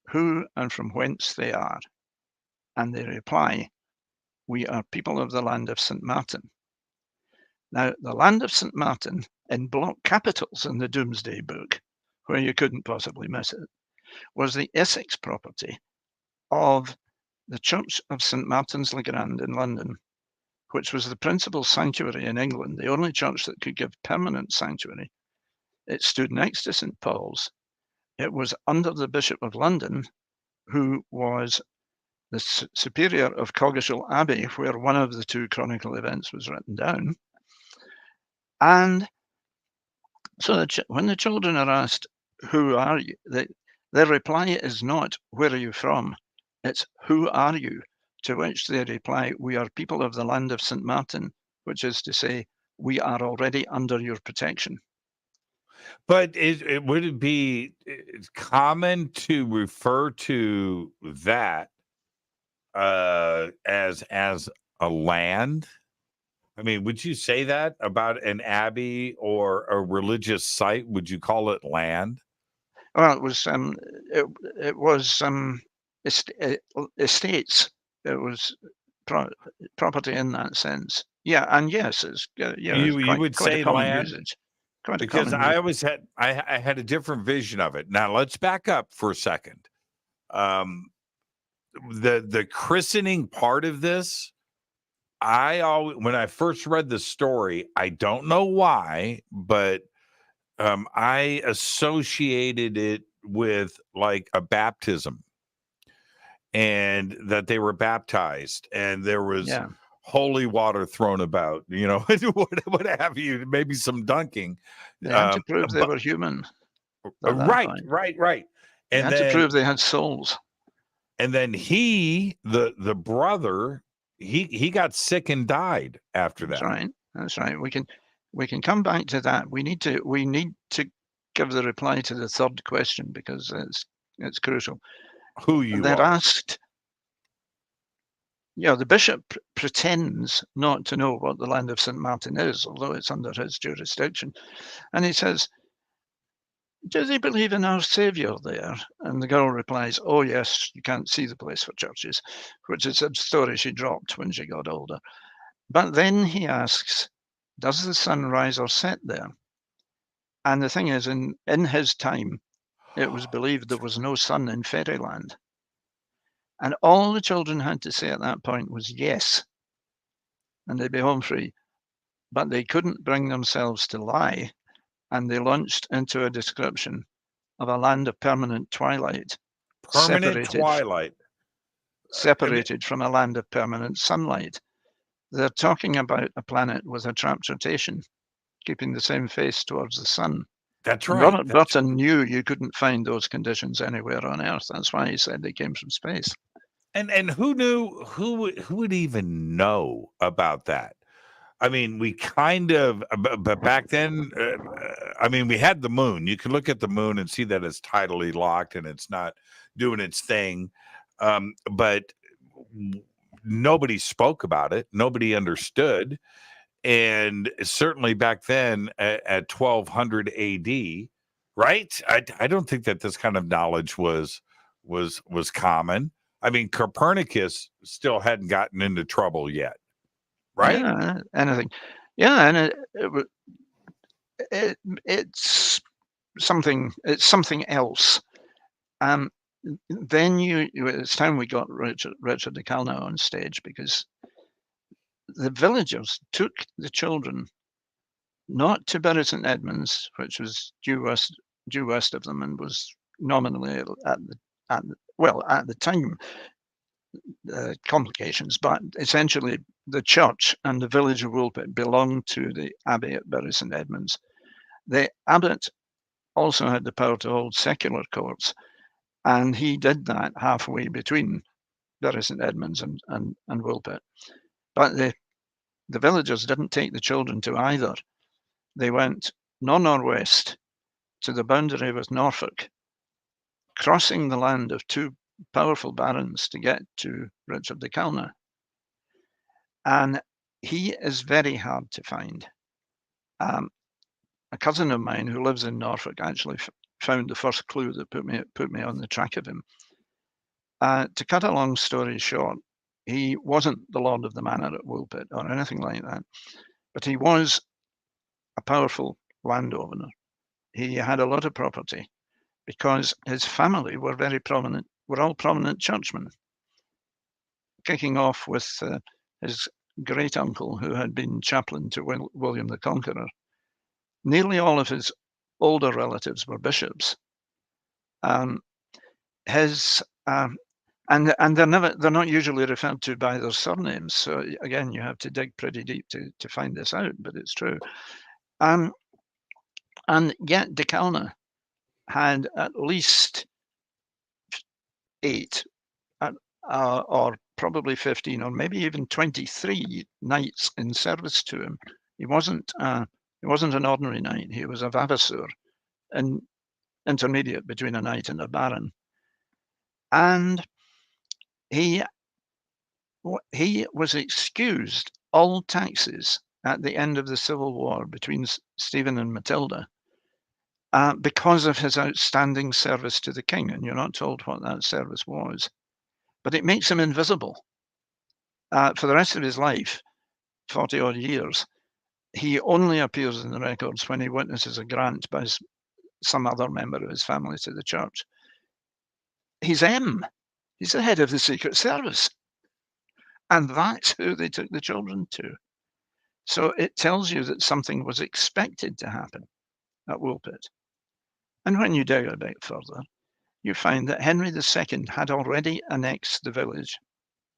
who and from whence they are, and they reply, we are people of the land of St. Martin. Now, the land of St. Martin, in block capitals in the Doomsday Book, where you couldn't possibly miss it, was the Essex property of the Church of St. Martin's le Grand in London, which was the principal sanctuary in England, the only church that could give permanent sanctuary. It stood next to St. Paul's. It was under the Bishop of London, who was the superior of Coggeshall Abbey, where one of the two chronicle events was written down. And so when the children are asked, who are you? Their reply is not, where are you from? It's, who are you? To which they reply, we are people of the land of St. Martin, which is to say, we are already under your protection. But would it be common to refer to that as a land? I mean, would you say that about an abbey or a religious site? Would you call it land? Well, it was estates. It was property in that sense. Yeah, and yes, it's you would say land. Usage. Because I always had I had a different vision of it. Now let's back up for a second. The christening part of this, when I first read the story, I don't know why, but I associated it with like a baptism, and that they were baptized, and there was holy water thrown about, what have you, maybe some dunking. They had to prove they were human. Right. And They had to prove they had souls. And then the brother, he got sick and died after that. That's right. We can come back to that. We need to give the reply to the third question, because it's crucial. Who you They're are. asked. The bishop pretends not to know what the land of St. Martin is, although it's under his jurisdiction. And he says, do they believe in our Saviour there? And the girl replies, oh, yes, you can't see the place for churches, which is a story she dropped when she got older. But then he asks, does the sun rise or set there? And the thing is, in his time, it was believed there was no sun in fairyland. And all the children had to say at that point was yes, and they'd be home free. But they couldn't bring themselves to lie, and they launched into a description of a land of permanent twilight. Separated from a land of permanent sunlight. They're talking about a planet with a trap rotation, keeping the same face towards the sun. That's right. Robert Burton knew you couldn't find those conditions anywhere on Earth. That's why he said they came from space. And who knew? Who would even know about that? I mean, we kind of, but back then, I mean, we had the moon. You can look at the moon and see that it's tidally locked and it's not doing its thing. But nobody spoke about it. Nobody understood. And certainly back then at 1200 AD, right? I don't think that this kind of knowledge was common. I mean, Copernicus still hadn't gotten into trouble yet, right? Yeah, anything. Yeah, and it's something. It's something else. Then it's time we got Richard de Calna on stage, because the villagers took the children not to Bury St Edmunds, which was due west of them, and was nominally at the time complications, but essentially the church and the village of Woolpit belonged to the abbey at Bury St Edmunds. The abbot also had the power to hold secular courts, and he did that halfway between Bury St Edmunds and Woolpit. But the villagers didn't take the children to either. They went north-northwest to the boundary with Norfolk, crossing the land of two powerful barons to get to Richard de Calna. And he is very hard to find. A cousin of mine who lives in Norfolk actually found the first clue that put me on the track of him. To cut a long story short, he wasn't the Lord of the Manor at Woolpit or anything like that, but he was a powerful landowner. He had a lot of property because his family were very prominent, were all prominent churchmen, kicking off with his great uncle, who had been chaplain to William the Conqueror. Nearly all of his older relatives were bishops. And they're not usually referred to by their surnames. So again, you have to dig pretty deep to find this out, but it's true. And yet de Calna had at least 8 or probably 15 or maybe even 23 knights in service to him. He wasn't an ordinary knight. He was a vavasseur, an intermediate between a knight and a baron. And he was excused all taxes at the end of the Civil War between Stephen and Matilda because of his outstanding service to the king. And you're not told what that service was. But it makes him invisible. For the rest of his life, 40 odd years, he only appears in the records when he witnesses a grant by some other member of his family to the church. He's He's the head of the Secret Service. And that's who they took the children to. So it tells you that something was expected to happen at Woolpit. And when you dig a bit further, you find that Henry II had already annexed the village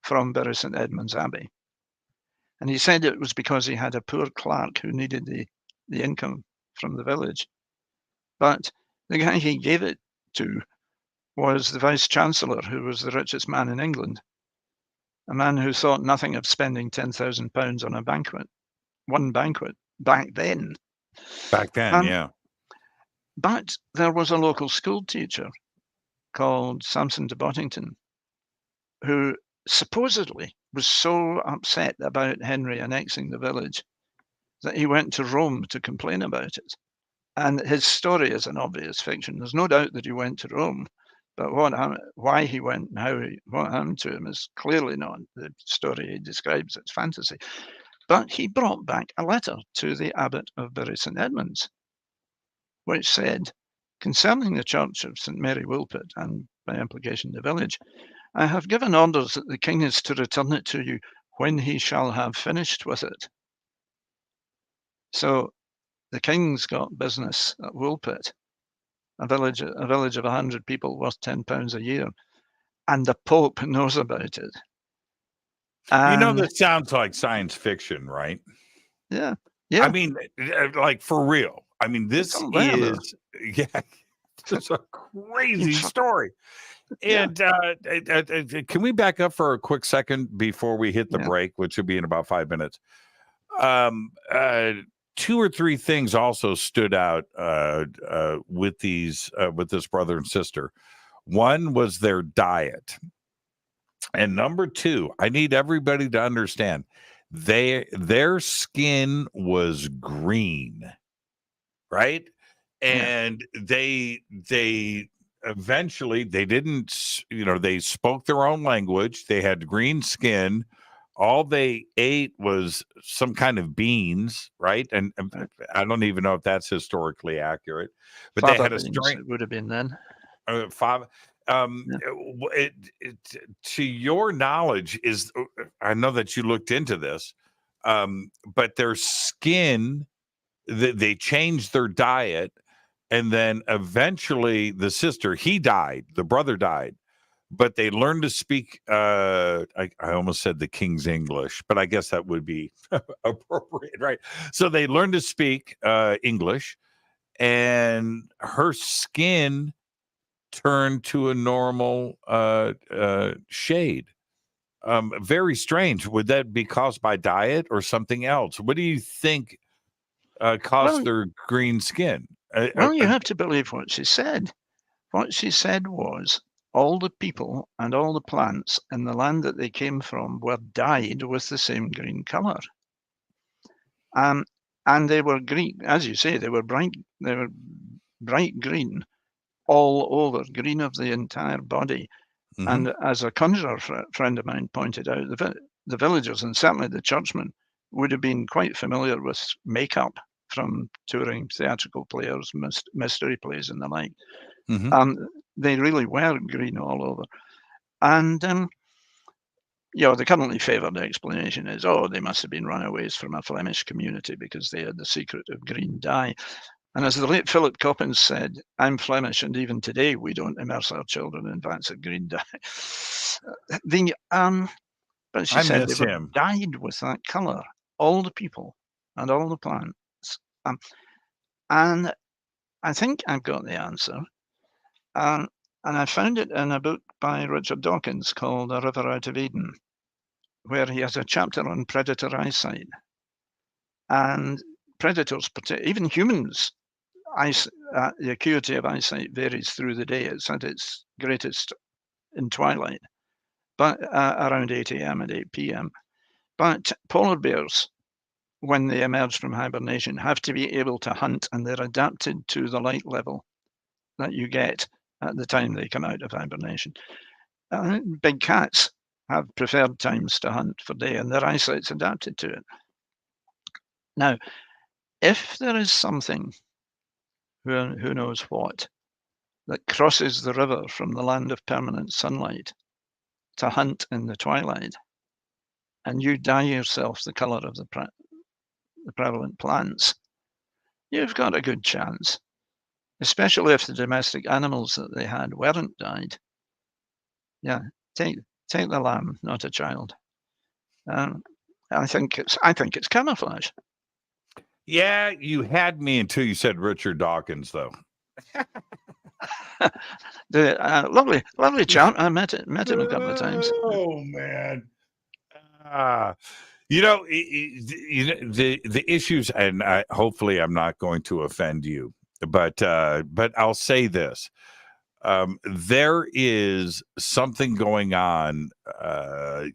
from Bury St Edmunds Abbey. And he said it was because he had a poor clerk who needed the income from the village. But the guy he gave it to was the Vice-Chancellor, who was the richest man in England, a man who thought nothing of spending £10,000 on a banquet, one banquet, back then. Back then, yeah. But there was a local school teacher called Samson de Bottington, who supposedly was so upset about Henry annexing the village that he went to Rome to complain about it. And his story is an obvious fiction. There's no doubt that he went to Rome, but why he went and what happened to him is clearly not the story he describes. It's fantasy. But he brought back a letter to the abbot of Bury St Edmunds, which said, concerning the church of St Mary Woolpit, and by implication the village, I have given orders that the king is to return it to you when he shall have finished with it. So the king's got business at Woolpit, a village of 100 people worth £10 a year, and the Pope knows about it. And, this sounds like science fiction, right? Yeah. I mean, like for real. I mean, this is it's a crazy story. And can we back up for a quick second before we hit the break, which will be in about 5 minutes? 2 or 3 things also stood out with this brother and sister. One was their diet. And number 2, I need everybody to understand their skin was green, right? And they eventually they didn't, they spoke their own language. They had green skin. All they ate was some kind of beans, right? And I don't even know if that's historically accurate, but they had a It would have been then. To your knowledge, I know that you looked into this, but their skin, they changed their diet, and then eventually the brother died, but they learned to speak, I almost said the King's English, but I guess that would be appropriate, right? So they learned to speak English, and her skin turned to a normal shade. Very strange. Would that be caused by diet or something else? What do you think caused their green skin? You have to believe what she said. What she said was all the people and all the plants in the land that they came from were dyed with the same green color. And they were green, as you say, they were bright green all over, green of the entire body. Mm-hmm. And as a conjurer friend of mine pointed out, the villagers and certainly the churchmen would have been quite familiar with makeup from touring theatrical players, mystery plays and the like. Mm-hmm. They really were green all over. And, the currently favoured explanation is, they must have been runaways from a Flemish community because they had the secret of green dye. And as the late Philip Coppens said, I'm Flemish, and even today we don't immerse our children in vats of green dye. But she said they were dyed with that colour, all the people and all the plants. And I think I've got the answer. And I found it in a book by Richard Dawkins called A River Out of Eden, where he has a chapter on predator eyesight. And predators, even humans, the acuity of eyesight varies through the day. It's at its greatest in twilight, but around 8 a.m. and 8 p.m. But polar bears, when they emerge from hibernation, have to be able to hunt, and they're adapted to the light level that you get at the time they come out of hibernation. Big cats have preferred times to hunt for day, and their eyesight's adapted to it. Now, if there is something, who knows what, that crosses the river from the land of permanent sunlight to hunt in the twilight, and you dye yourself the colour of the prevalent plants, you've got a good chance, especially if the domestic animals that they had weren't dyed. Yeah, take the lamb, not a child. I think it's camouflage. Yeah, you had me until you said Richard Dawkins, though. The lovely chap. I met him a couple of times. Oh man, the issues, and hopefully I'm not going to offend you, but I'll say this: there is something going on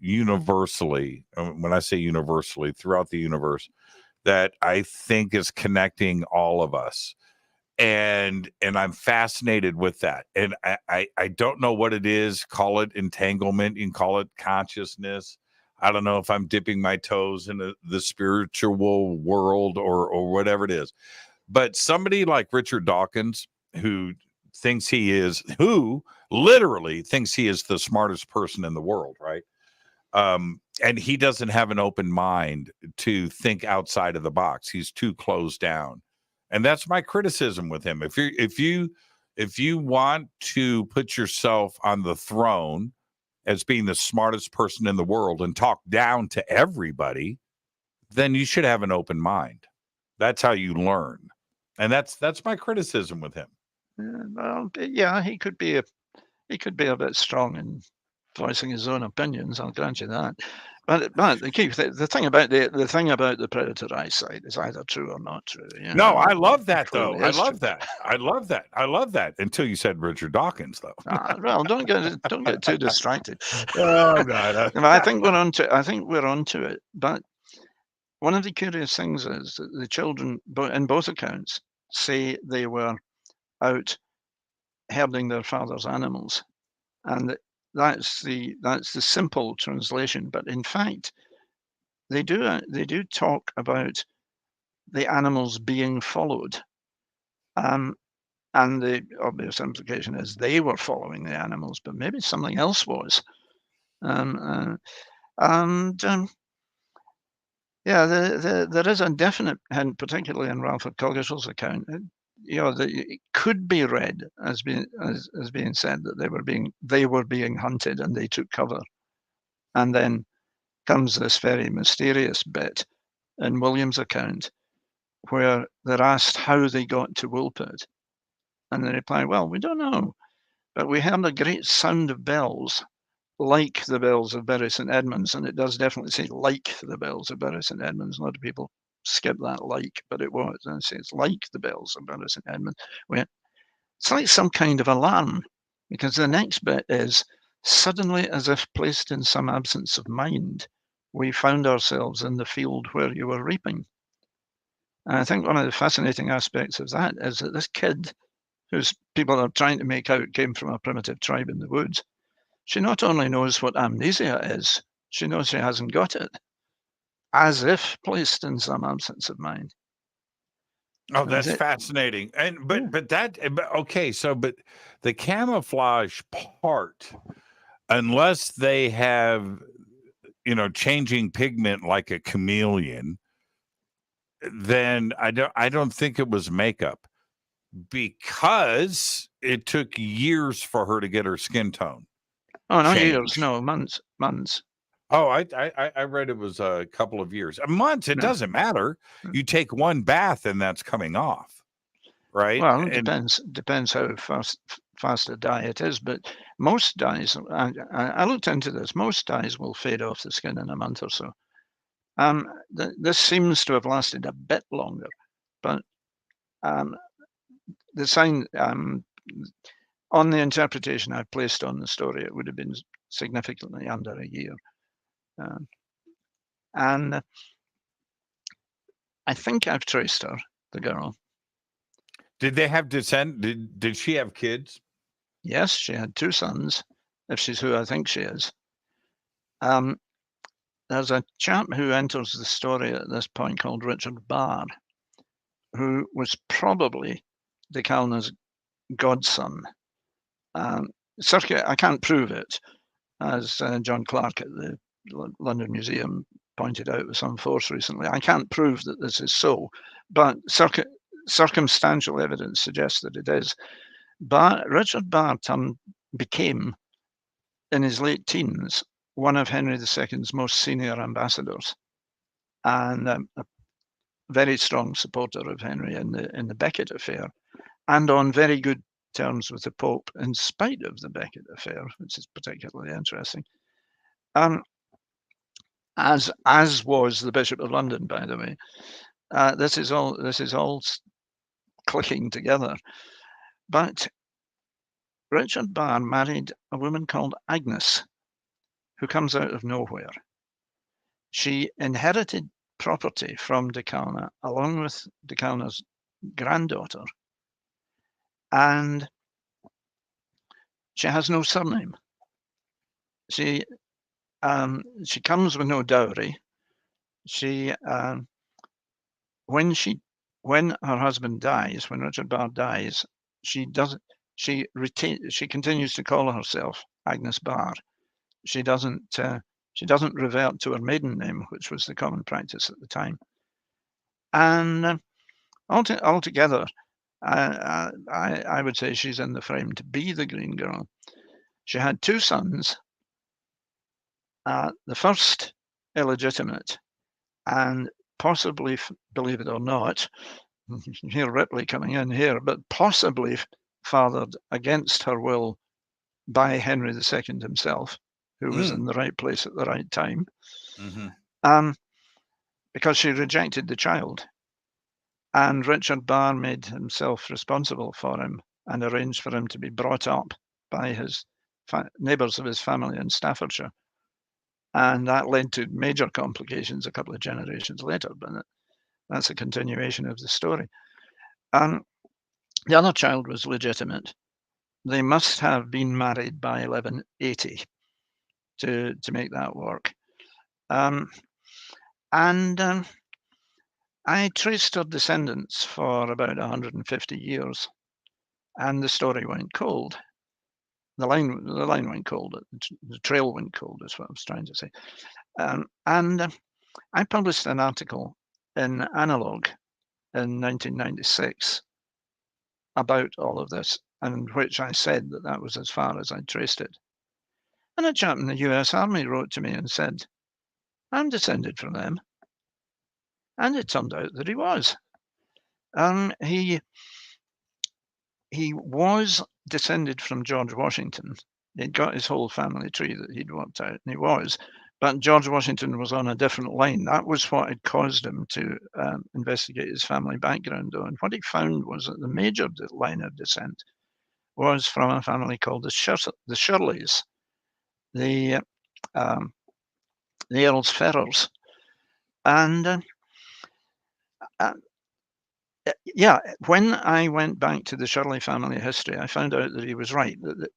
universally. When I say universally, throughout the universe, that I think is connecting all of us. And I'm fascinated with that. And I don't know what it is. Call it entanglement. You can call it consciousness. I don't know if I'm dipping my toes in the spiritual world or whatever it is. But somebody like Richard Dawkins, who literally thinks he is the smartest person in the world, right? And he doesn't have an open mind to think outside of the box. He's too closed down. And that's my criticism with him. If you want to put yourself on the throne as being the smartest person in the world and talk down to everybody, then you should have an open mind. That's how you learn. And that's my criticism with him. Well, yeah, he could be a bit strong in voicing his own opinions. I'll grant you that. But the thing about the predator eyesight is either true or not true. No, I love that though. I love that. Until you said Richard Dawkins, though. Well, don't get too distracted. Oh God! I think we're onto it. But one of the curious things is that the children, in both accounts, say they were out herding their father's animals, and that's the simple translation. But in fact, they do talk about the animals being followed, and the obvious implication is they were following the animals, but maybe something else was. Yeah, there is a definite hint, particularly in Ralford Cogishall's account. It could be read as being said that they were being hunted and they took cover, and then comes this very mysterious bit in William's account where they're asked how they got to Woolpit, and they reply, "Well, we don't know, but we heard a great sound of bells, like the bells of Bury St Edmunds," and it does definitely say "like the bells of Bury St Edmunds." A lot of people skip that "like," but it was, and it says "like the bells of Bury St Edmunds." It's like some kind of alarm, because the next bit is, "Suddenly, as if placed in some absence of mind, we found ourselves in the field where you were reaping." And I think one of the fascinating aspects of that is that this kid, whose people are trying to make out came from a primitive tribe in the woods, she not only knows what amnesia is, she knows she hasn't got it, as if placed in some absence of mind. Oh, that's fascinating. And but the camouflage part, unless they have, changing pigment like a chameleon, then I don't think it was makeup, because it took years for her to get her skin tone. Oh, not years, no, months. Oh, I read it was a couple of years. Months, it doesn't matter. You take one bath and that's coming off, right? Well, it depends how fast a dye it is, but most dyes, I looked into this, most dyes will fade off the skin in a month or so. This seems to have lasted a bit longer, but the sign on the interpretation I've placed on the story, it would have been significantly under a year. And I think I've traced her, the girl. Did they have descent? Did she have kids? Yes, she had 2 sons, if she's who I think she is. There's a chap who enters the story at this point called Richard Barr, who was probably Decalna's godson. I can't prove it, as John Clark at the London Museum pointed out with some force recently. I can't prove that this is so, but circumstantial evidence suggests that it is. But Richard Barr became, in his late teens, one of Henry II's most senior ambassadors, and a very strong supporter of Henry in the Becket affair, and on very good terms with the Pope in spite of the Becket affair, which is particularly interesting. As was the Bishop of London, by the way. This is all clicking together. But Richard Barr married a woman called Agnes, who comes out of nowhere. She inherited property from Decalna, along with Decalna's granddaughter, and she has no surname. She comes with no dowry. When her husband dies, when Richard Barr dies, she continues to call herself Agnes Barr. She doesn't revert to her maiden name, which was the common practice at the time. And altogether, I would say she's in the frame to be the Green Girl. She had 2 sons. The first illegitimate, and possibly, believe it or not, you hear Ripley coming in here, but possibly fathered against her will by Henry II himself, who was in the right place at the right time, because she rejected the child. And Richard Barr made himself responsible for him and arranged for him to be brought up by his neighbours of his family in Staffordshire. And that led to major complications a couple of generations later, but that's a continuation of the story. The other child was legitimate, they must have been married by 1180 to make that work. I traced her descendants for about 150 years, and the story went cold. The line went cold. The trail went cold, is what I was trying to say. I published an article in Analog in 1996 about all of this, in which I said that that was as far as I traced it. And a chap in the US Army wrote to me and said, I'm descended from them. And it turned out that he was. He was descended from George Washington. He'd got his whole family tree that he'd worked out, and he was. But George Washington was on a different line. That was what had caused him to investigate his family background, though. And what he found was that the major line of descent was from a family called the Shirleys, the Earls Ferrers. And yeah, when I went back to the Shirley family history, I found out that he was right. That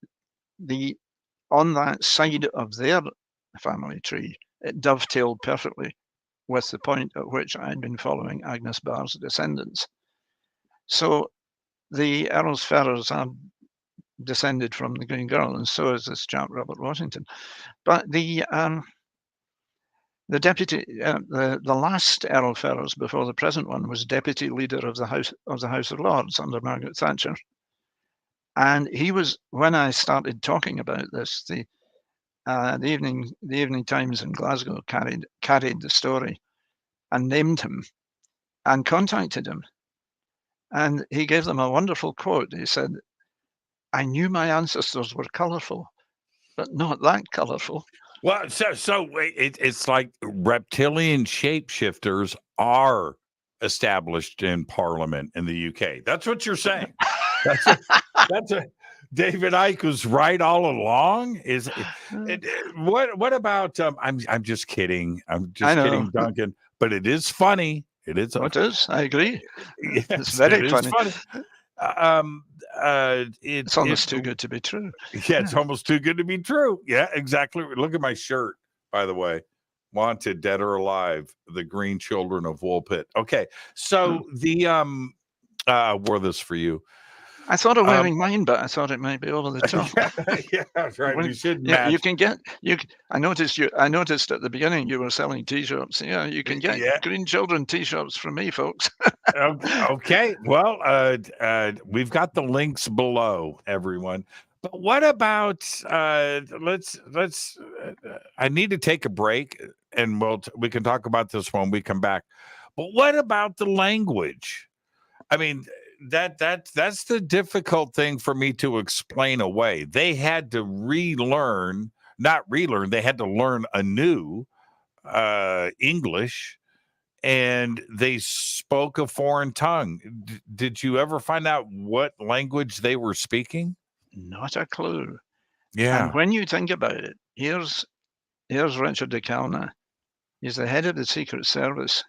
on that side of their family tree, it dovetailed perfectly with the point at which I had been following Agnes Barr's descendants. So the Earls Ferrers are descended from the Green Girl, and so is this chap Robert Washington. But the deputy, the last Earl Ferrers before the present one, was deputy leader of the House of Lords under Margaret Thatcher, and he was, when I started talking about this, the Evening Times in Glasgow carried the story and named him and contacted him, and he gave them a wonderful quote. He said, "I knew my ancestors were colourful, but not that colourful." Well, so it's like reptilian shapeshifters are established in Parliament in the UK. That's what you're saying. That's a David Icke was right all along. What about? I'm just kidding. I'm just kidding, Duncan. But it is funny. It is. It is. I agree. Yes, it's very funny. It's almost too good to be true. Yeah, it's almost too good to be true. Yeah, exactly. Look at my shirt, by the way. Wanted, dead or alive, the Green Children of Woolpit. Okay, so I wore this for you. I thought of wearing mine, but I thought it might be over the top. Yeah, that's right. We should match. You can get I noticed at the beginning you were selling T-shirts. Yeah, you can get Green Children T-shirts from me, folks. Okay. Well, we've got the links below, everyone. But what about let's I need to take a break, and we can talk about this when we come back. But what about the language? I mean, that's the difficult thing for me to explain away. They had to they had to learn anew English, and they spoke a foreign tongue. Did you ever find out what language they were speaking? Not a clue. Yeah. And when you think about it, here's Richard de Calna. He's the head of the Secret Service,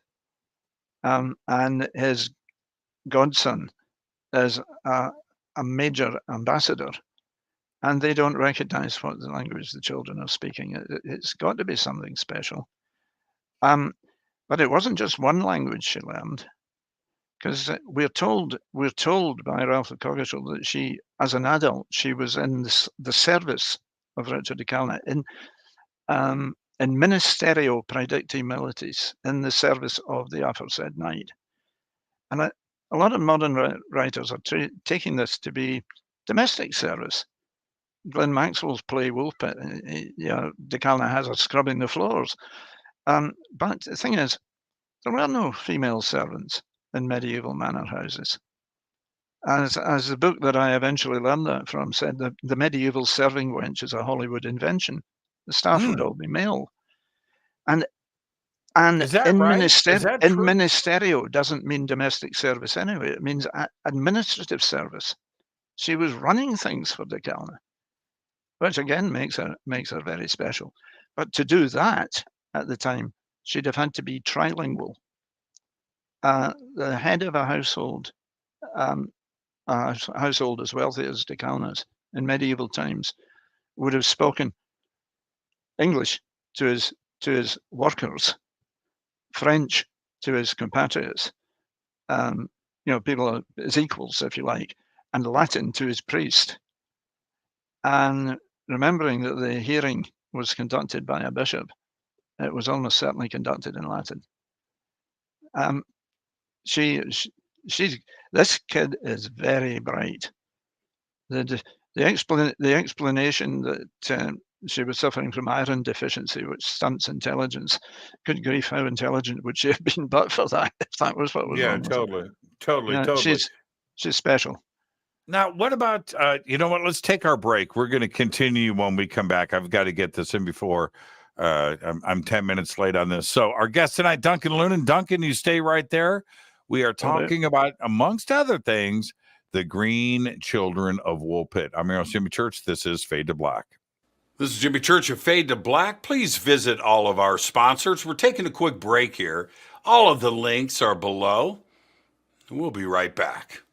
and his godson is a major ambassador, and they don't recognize what the language the children are speaking. It's got to be something special. But it wasn't just one language she learned, because we're told by Ralph Coggeshall that she, as an adult, she was in the service of Richard de Calna in ministerio praedicti militis, in the service of the aforesaid knight. And a lot of modern writers are taking this to be domestic service. Glenn Maxwell's play Woolpit, de Calna has her scrubbing the floors. But the thing is, there were no female servants in medieval manor houses. As the book that I eventually learned that from said, the medieval serving wench is a Hollywood invention. The staff would all be male. And is that in right? ministerio doesn't mean domestic service anyway. It means administrative service. She was running things for de Calna, which again makes her very special. But to do that at the time, she'd have had to be trilingual. The head of a household as wealthy as de Calna's, in medieval times would have spoken English to his workers, French to his compatriots, people as equals, if you like, and Latin to his priest. And remembering that the hearing was conducted by a bishop, it was almost certainly conducted in Latin. This kid is very bright. The explanation that she was suffering from iron deficiency, which stunts intelligence. Good grief, how intelligent would she have been but for that, if that was what was wrong with her? Totally. She's special. Now, what about, you know what, let's take our break. We're going to continue when we come back. I've got to get this in before I'm 10 minutes late on this. So our guest tonight, Duncan Lunan. Duncan, you stay right there. We are talking about, amongst other things, the Green Children of Woolpit. I'm your host, Jimmy Church. This is Fade to Black. This is Jimmy Church of Fade to Black. Please visit all of our sponsors. We're taking a quick break here. All of the links are below. We'll be right back.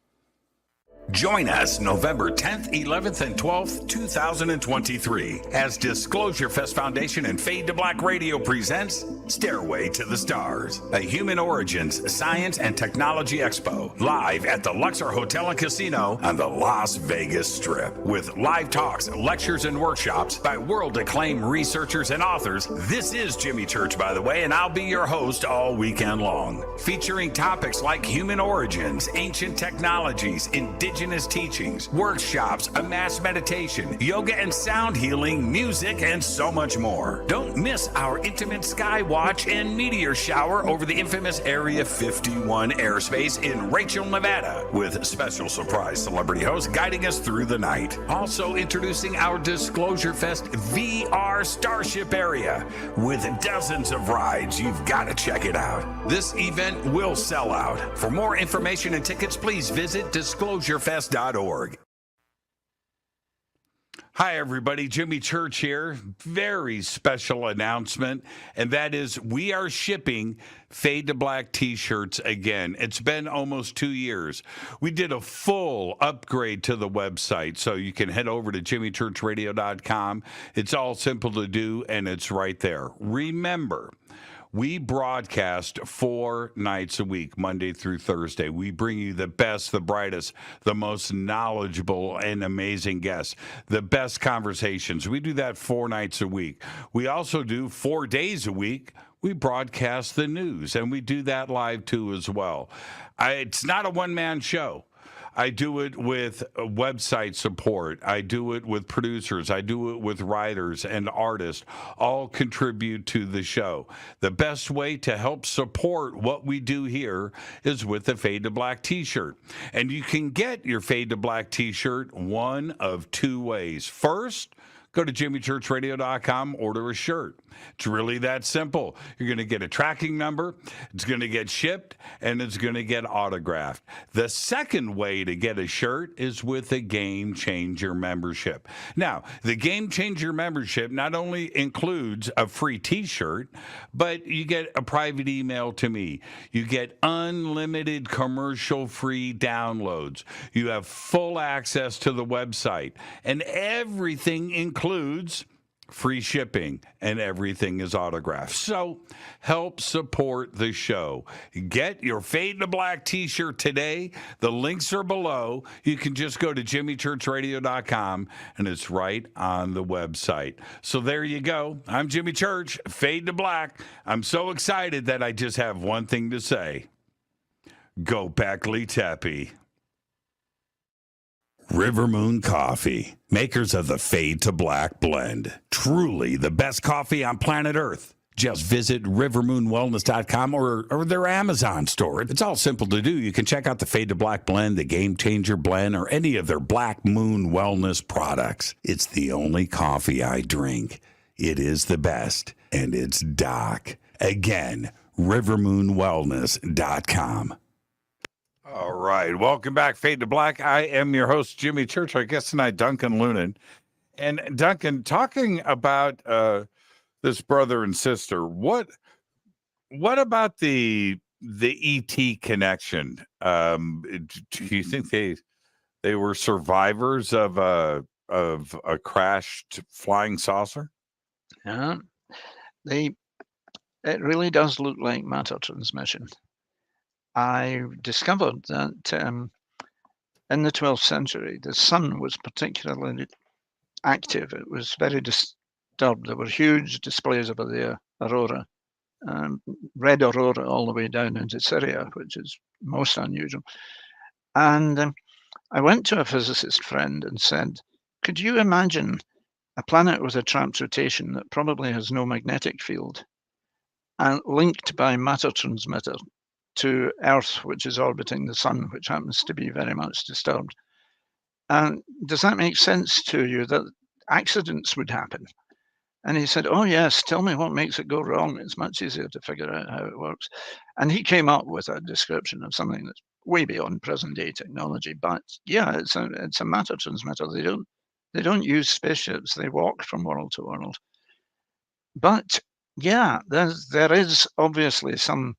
Join us November 10th, 11th, and 12th, 2023 as Disclosure Fest Foundation and Fade to Black Radio presents Stairway to the Stars, a Human Origins Science and Technology Expo, live at the Luxor Hotel and Casino on the Las Vegas Strip. With live talks, lectures, and workshops by world-acclaimed researchers and authors. This is Jimmy Church, by the way, and I'll be your host all weekend long, featuring topics like human origins, ancient technologies, indigenous teachings, workshops, a mass meditation, yoga and sound healing, music, and so much more. Don't miss our intimate sky watch and meteor shower over the infamous Area 51 airspace in Rachel, Nevada, with special surprise celebrity hosts guiding us through the night. Also introducing our Disclosure Fest VR Starship area with dozens of rides. You've got to check it out. This event will sell out. For more information and tickets, please visit disclosurefest.org. Hi, everybody. Jimmy Church here. Very special announcement, and that is we are shipping Fade to Black t-shirts again. It's been almost 2 years. We did a full upgrade to the website, so you can head over to jimmychurchradio.com. It's all simple to do, and it's right there. Remember, we broadcast 4 nights a week, Monday through Thursday. We bring you the best, the brightest, the most knowledgeable and amazing guests, the best conversations. We do that 4 nights a week. We also do 4 days a week. We broadcast the news, and we do that live too as well. It's not a one-man show. I do it with website support. I do it with producers. I do it with writers and artists. All contribute to the show. The best way to help support what we do here is with the Fade to Black t-shirt. And you can get your Fade to Black t-shirt one of 2 ways. First, go to jimmychurchradio.com, order a shirt. It's really that simple. You're going to get a tracking number, it's going to get shipped, and it's going to get autographed. The second way to get a shirt is with a Game Changer membership. Now, the Game Changer membership not only includes a free t-shirt, but you get a private email to me. You get unlimited commercial-free downloads. You have full access to the website, and everything includes free shipping, and everything is autographed. So help support the show. Get your Fade to Black t-shirt today. The links are below. You can just go to jimmychurchradio.com, and it's right on the website. So there you go. I'm Jimmy Church, Fade to Black. I'm so excited that I just have one thing to say. Go Beckley Teppy. River Moon Coffee, makers of the Fade to Black blend. Truly the best coffee on planet Earth. Just visit rivermoonwellness.com or their Amazon store. It's all simple to do. You can check out the Fade to Black blend, the Game Changer blend, or any of their Black Moon Wellness products. It's the only coffee I drink. It is the best, and it's Doc. Again, rivermoonwellness.com. All right. Welcome back, Fade to Black. I am your host, Jimmy Church. Our guest tonight, Duncan Lunan. And Duncan, talking about this brother and sister, what about the ET connection? Do you think they were survivors of of a crashed flying saucer? Yeah, it really does look like matter transmission. I discovered that in the 12th century, the sun was particularly active. It was very disturbed. There were huge displays of the aurora, red aurora all the way down into Syria, which is most unusual. And I went to a physicist friend and said, could you imagine a planet with a trapped rotation that probably has no magnetic field and linked by matter transmitter to Earth, which is orbiting the sun, which happens to be very much disturbed? And does that make sense to you that accidents would happen? And he said, oh, yes, tell me what makes it go wrong. It's much easier to figure out how it works. And he came up with a description of something that's way beyond present day technology. But yeah, it's a matter transmitter. They don't use spaceships. They walk from world to world. But yeah, there is obviously some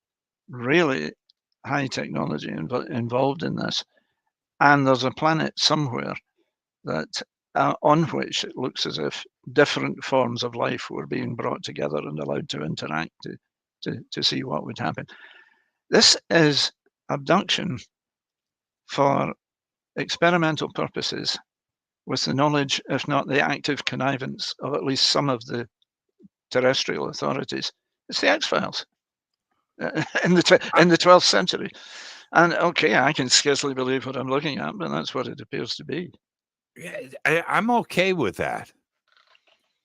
really high technology involved in this. And there's a planet somewhere that on which it looks as if different forms of life were being brought together and allowed to interact to see what would happen. This is abduction for experimental purposes with the knowledge, if not the active connivance, of at least some of the terrestrial authorities. It's the X-Files in the 12th century. And okay, I can scarcely believe what I'm looking at, but that's what it appears to be. Yeah, I'm okay with that.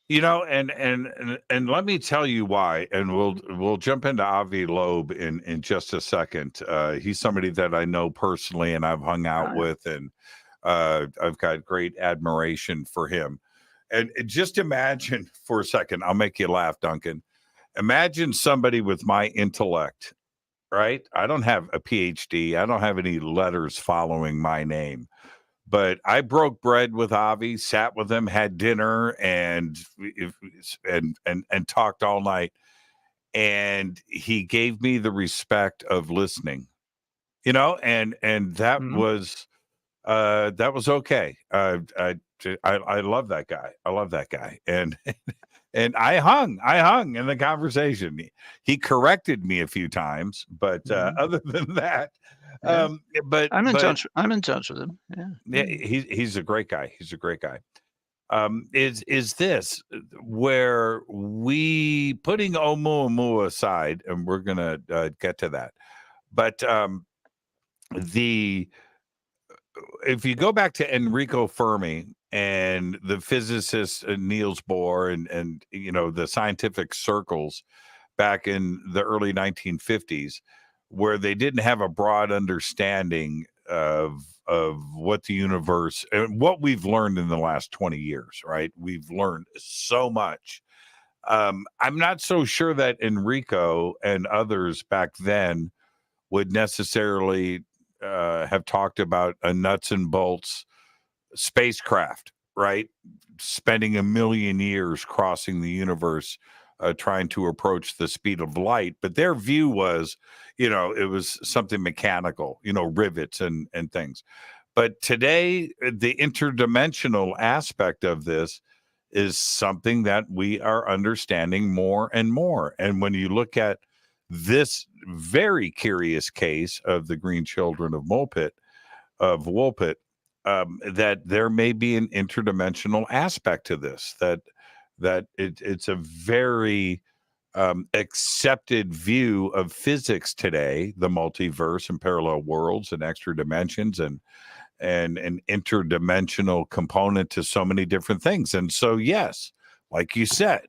And let me tell you why. And we'll jump into Avi Loeb in just a second. He's somebody that I know personally and I've hung out with, and I've got great admiration for him. And just imagine for a second, I'll make you laugh, Duncan. Imagine somebody with my intellect, right? I don't have a PhD. I don't have any letters following my name. But I broke bread with Avi, sat with him, had dinner, and talked all night. And he gave me the respect of listening, and that was okay. I love that guy. I love that guy. And I hung in the conversation. He corrected me a few times, but other than that. Yeah. But I'm in touch with him. Yeah, he's a great guy. He's a great guy. Is this where we, putting Oumuamua aside, and we're gonna get to that, but if you go back to Enrico Fermi and the physicist Niels Bohr and the scientific circles back in the early 1950s, where they didn't have a broad understanding of what the universe and what we've learned in the last 20 years, right? We've learned so much. I'm not so sure that Enrico and others back then would necessarily have talked about a nuts and bolts spacecraft, right? Spending 1 million years crossing the universe, trying to approach the speed of light. But their view was, it was something mechanical, rivets and things. But today, the interdimensional aspect of this is something that we are understanding more and more. And when you look at this very curious case of the Green Children of Woolpit, that there may be an interdimensional aspect to this, that it's a very accepted view of physics today, the multiverse and parallel worlds and extra dimensions and an interdimensional component to so many different things. And so, yes, like you said,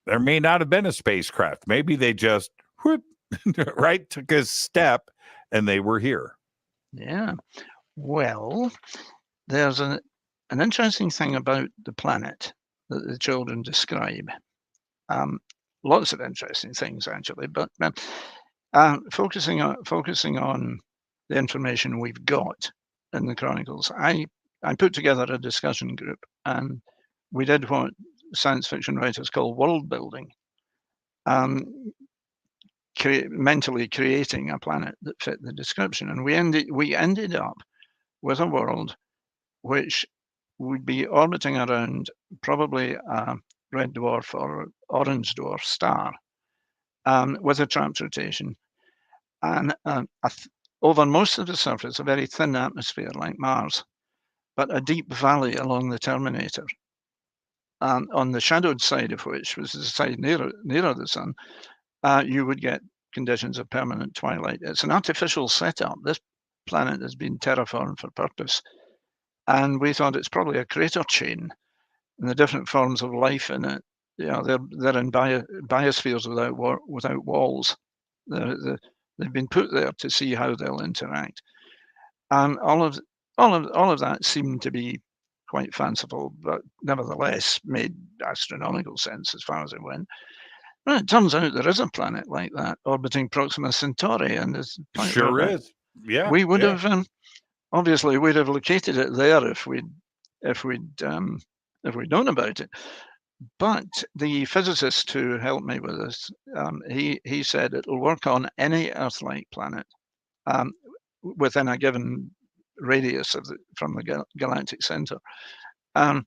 there may not have been a spacecraft. Maybe they just right took a step and they were here. Yeah. Well, there's an interesting thing about the planet that the children describe. Lots of interesting things, actually, but focusing on the information we've got in the Chronicles, I put together a discussion group, and we did what science fiction writers call world building, mentally creating a planet that fit the description, and we ended up with a world which would be orbiting around probably a red dwarf or orange dwarf star with a trapped rotation. And over most of the surface, a very thin atmosphere like Mars, but a deep valley along the terminator. On the shadowed side of which was the side nearer the sun, you would get conditions of permanent twilight. It's an artificial setup. This planet has been terraformed for purpose. And we thought it's probably a crater chain, and the different forms of life in it, they're in biospheres without walls. They've been put there to see how they'll interact. And all of that seemed to be quite fanciful, but nevertheless made astronomical sense as far as it went. Well, it turns out there is a planet like that orbiting Proxima Centauri, and there's sure is. Yeah, we would have obviously we'd have located it there if we'd known about it. But the physicist who helped me with this, he said it'll work on any Earth-like planet within a given radius from the galactic center. And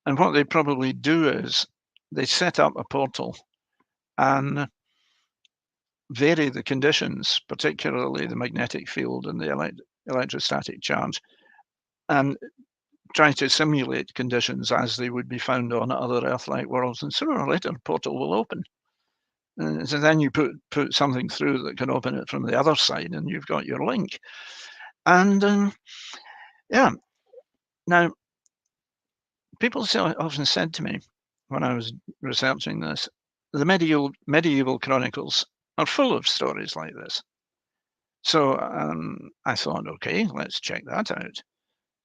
what they probably do is they set up a portal and vary the conditions, particularly the magnetic field and the electrostatic charge, and try to simulate conditions as they would be found on other Earth-like worlds. And sooner or later, the portal will open. And so then you put something through that can open it from the other side, and you've got your link. And now people often said to me when I was researching this, the medieval chronicles are full of stories like this. So I thought, okay, let's check that out.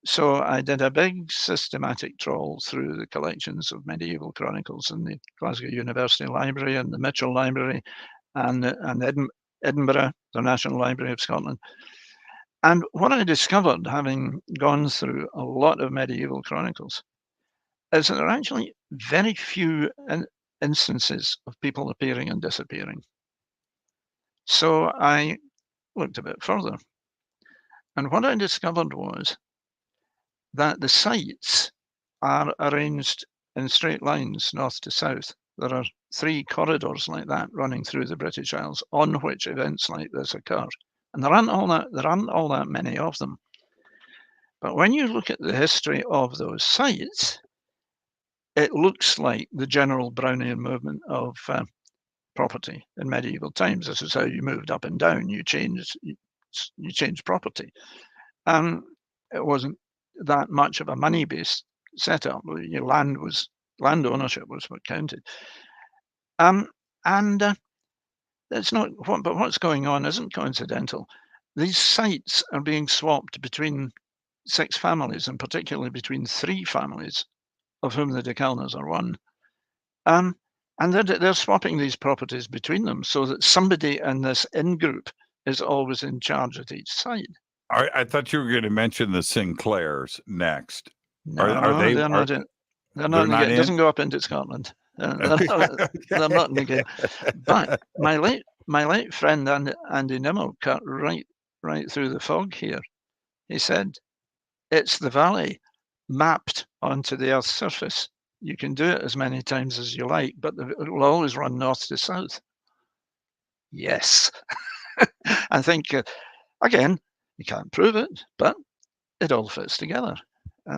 So I did a big systematic trawl through the collections of medieval chronicles in the Glasgow University Library and the Mitchell Library and Edinburgh, the National Library of Scotland. And what I discovered, having gone through a lot of medieval chronicles, is that there are actually very few instances of people appearing and disappearing. So I looked a bit further. And what I discovered was that the sites are arranged in straight lines, north to south. There are 3 corridors like that running through the British Isles on which events like this occur. And there aren't all that many of them. But when you look at the history of those sites, it looks like the general Brownian movement of property in medieval times. This is how you moved up and down. You changed property. It wasn't that much of a money-based setup. Your land ownership was what counted. That's not. But what's going on isn't coincidental. These sites are being swapped between 6 families, and particularly between 3 families, of whom the de Calners are one. And they're swapping these properties between them so that somebody in this in-group is always in charge at each side. I thought you were going to mention the Sinclairs next. No, they're not in. They're not in the game. It doesn't go up into Scotland. They're not in the game. But my late friend Andy Nimmo cut right through the fog here. He said, it's the valley mapped onto the Earth's surface. You can do it as many times as you like, but it will always run north to south. Yes. I think, again, you can't prove it, but it all fits together.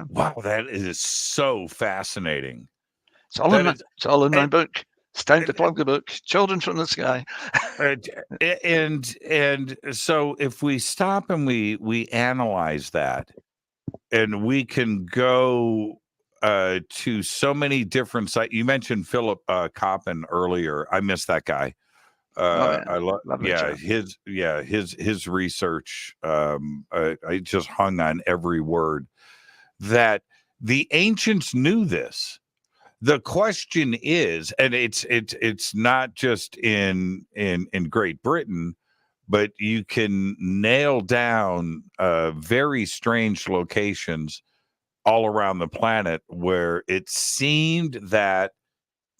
Wow, that is so fascinating. It's all in my book. It's time to plug the book, Children from the Sky. and so if we stop and we analyze that, and we can go to so many different sites. You mentioned Philip Coppin earlier. I miss that guy. I love his research. I just hung on every word. That the ancients knew this. The question is, and it's not just in Great Britain, but you can nail down very strange locations all around the planet where it seemed that,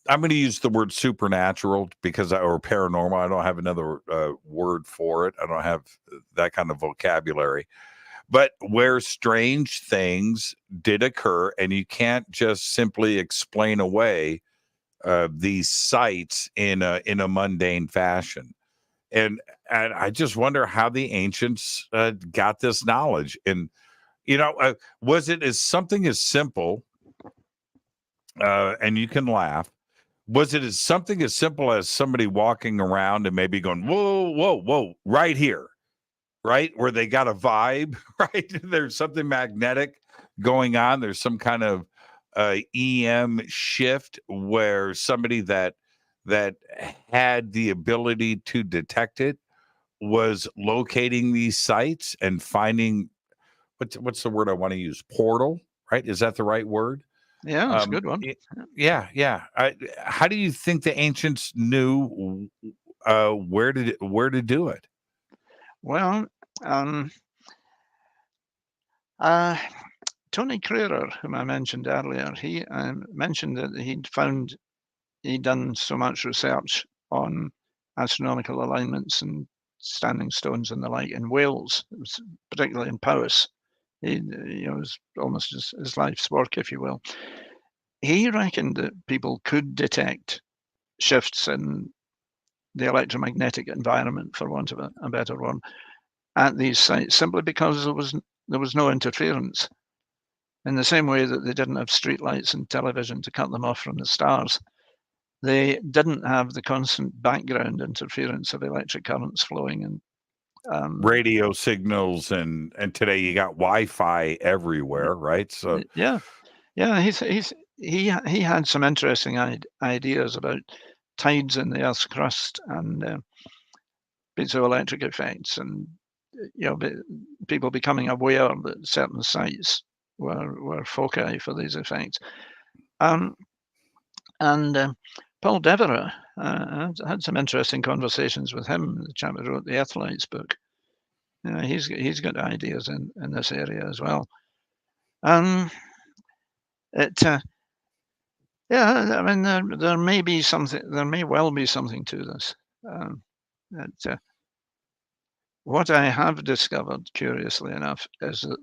I'm going to use the word supernatural or paranormal. I don't have another word for it. I don't have that kind of vocabulary. but where strange things did occur, and you can't just simply explain away these sites in a mundane fashion. And I just wonder how the ancients got this knowledge. And was it as something as simple? And you can laugh. Was it as something as simple as somebody walking around and maybe going, whoa, whoa, whoa, right here, right? Where they got a vibe, right? There's something magnetic going on. There's some kind of EM shift where somebody that had the ability to detect it was locating these sites and finding what's the word I want to use? Portal, right? Is that the right word? Yeah, that's a good one. Yeah. How do you think the ancients knew where to do it? Well, Tony Curator, whom I mentioned earlier, he mentioned that he'd done so much research on astronomical alignments and standing stones and the like in Wales, particularly in Powys. It was almost his life's work, if you will. He reckoned that people could detect shifts in the electromagnetic environment, for want of a better word, at these sites simply because there was no interference. In the same way that they didn't have streetlights and television to cut them off from the stars, they didn't have the constant background interference of electric currents flowing and radio signals, and today you got Wi-Fi everywhere, right? So yeah, he had some interesting ideas about tides in the Earth's crust and piezoelectric effects, and people becoming aware that certain sites were foci for these effects. Paul Devereux had some interesting conversations with him, the chap who wrote the Earthlights book. He's got ideas in this area as well. I mean, there may be something. There may well be something to this. What I have discovered, curiously enough, is that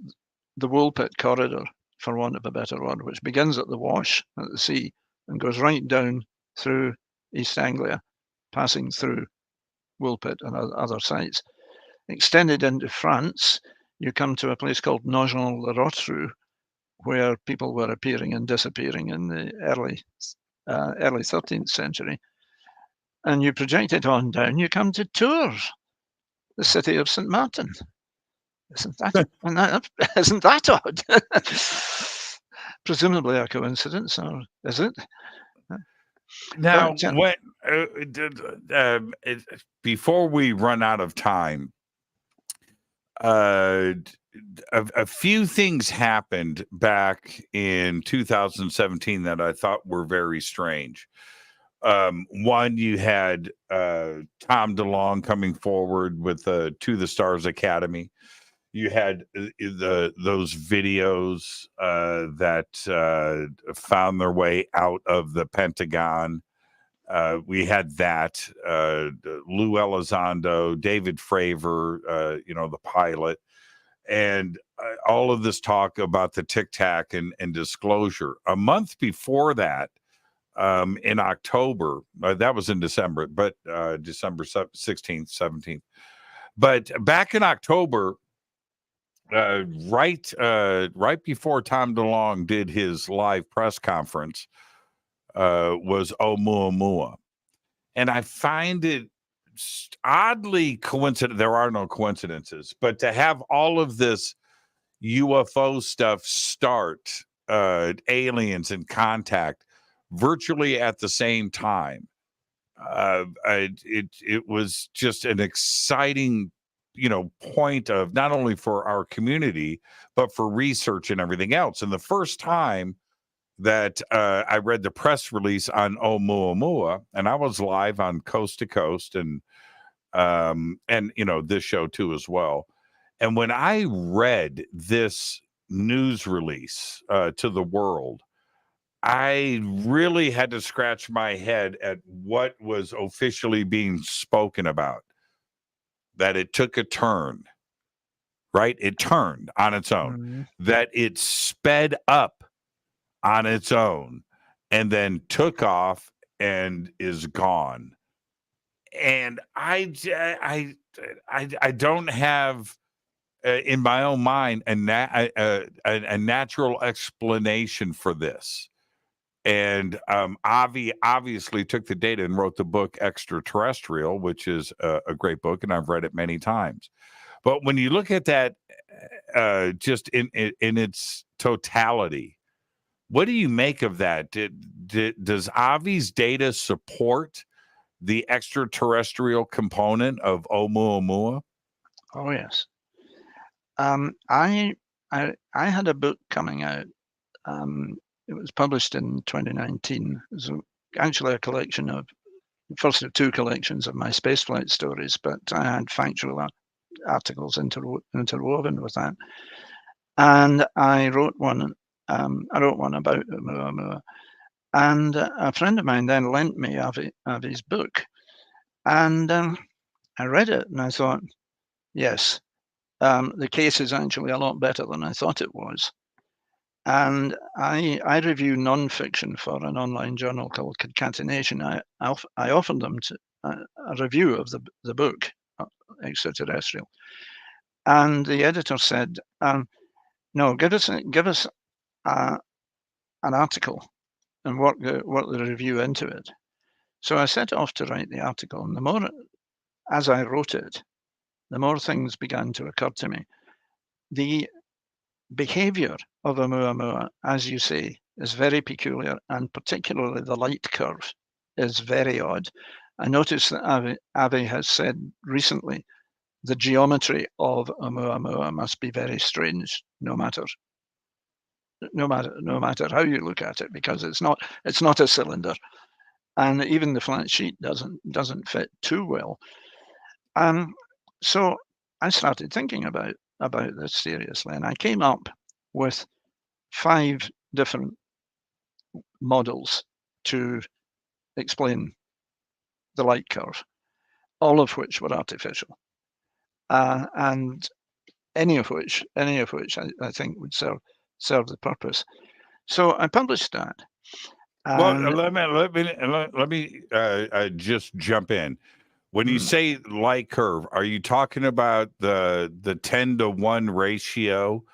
the Woolpit corridor, for want of a better word, which begins at the Wash at the sea and goes right down through East Anglia, passing through Woolpit and other sites, extended into France. You come to a place called Nogent-le-Rotrou, where people were appearing and disappearing in the early 13th century. And you project it on down, you come to Tours, the city of St. Martin. Isn't that odd? Presumably a coincidence, or is it? Now, before we run out of time, a few things happened back in 2017 that I thought were very strange. One, you had Tom DeLonge coming forward with To the Stars Academy. You had those videos that found their way out of the Pentagon. We had that, Lou Elizondo, David Fravor, the pilot, and all of this talk about the Tic Tac and disclosure. A month before that, in October, that was in December, but December 16th, 17th. But back in October, right before Tom DeLonge did his live press conference, was Oumuamua. And I find it oddly coincident. There are no coincidences, but to have all of this UFO stuff start, aliens in contact, virtually at the same time, it was just an exciting, point of not only for our community, but for research and everything else. And the first time that I read the press release on Oumuamua, and I was live on Coast to Coast and this show too as well. And when I read this news release to the world, I really had to scratch my head at what was officially being spoken about, that it took a turn right? It turned on its own, that it sped up on its own and then took off and is gone. And I don't have in my own mind a natural explanation for this. And Avi obviously took the data and wrote the book Extraterrestrial, which is a great book, and I've read it many times. But when you look at that just in its totality, what do you make of that? Does Avi's data support the extraterrestrial component of Oumuamua? Oh yes. I had a book coming out. It was published in 2019. It was actually a collection of, first of two collections of my spaceflight stories, but I had factual articles interwoven with that. And I wrote one. I wrote one about Oumuamua, and a friend of mine then lent me Avi's book, and I read it, and I thought, yes, the case is actually a lot better than I thought it was. And I review nonfiction for an online journal called Concatenation. I offered them a review of the book, Extraterrestrial, and the editor said, "No, give us an article and work the review into it." So I set off to write the article, and the more as I wrote it, the more things began to occur to me. The behavior of Oumuamua, as you say, is very peculiar, and particularly the light curve is very odd. I noticed that Avi has said recently the geometry of Oumuamua must be very strange, no matter how you look at it, because it's not a cylinder, and even the flat sheet doesn't fit too well. So I started thinking about this seriously, and I came up with 5 different models to explain the light curve, all of which were artificial, and any of which I think would serve the purpose. So I published that. Well, let me just jump in. When you say light curve, are you talking about the 10-to-1 ratio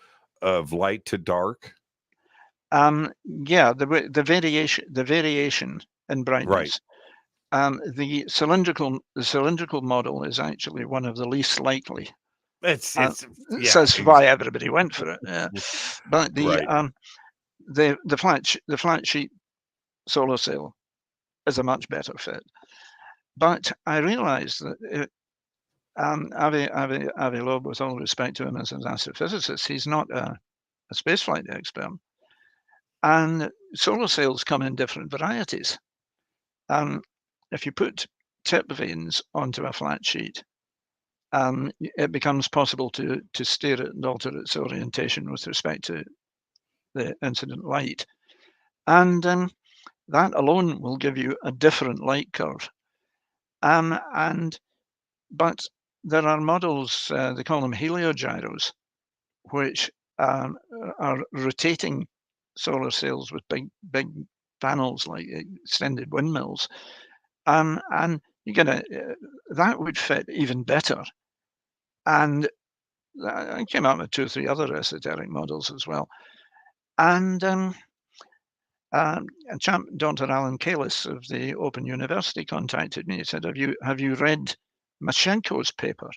of light to dark? Yeah, the variation in brightness. Right. The cylindrical model is actually one of the least likely. Says why everybody went for it. But the flat sheet solar sail is a much better fit. But I realised that Avi Loeb, with all respect to him as an astrophysicist, he's not a spaceflight expert. And solar sails come in different varieties. If you put tip vanes onto a flat sheet, it becomes possible to steer it and alter its orientation with respect to the incident light. And that alone will give you a different light curve. But there are models, they call them heliogyros, which are rotating solar sails with big panels like extended windmills, and you get that would fit even better. And I came out with 2 or 3 other esoteric models as well. And a chap, Dr. Alan Kalis of the Open University, contacted me. He said, "Have you read Mashenko's paper?"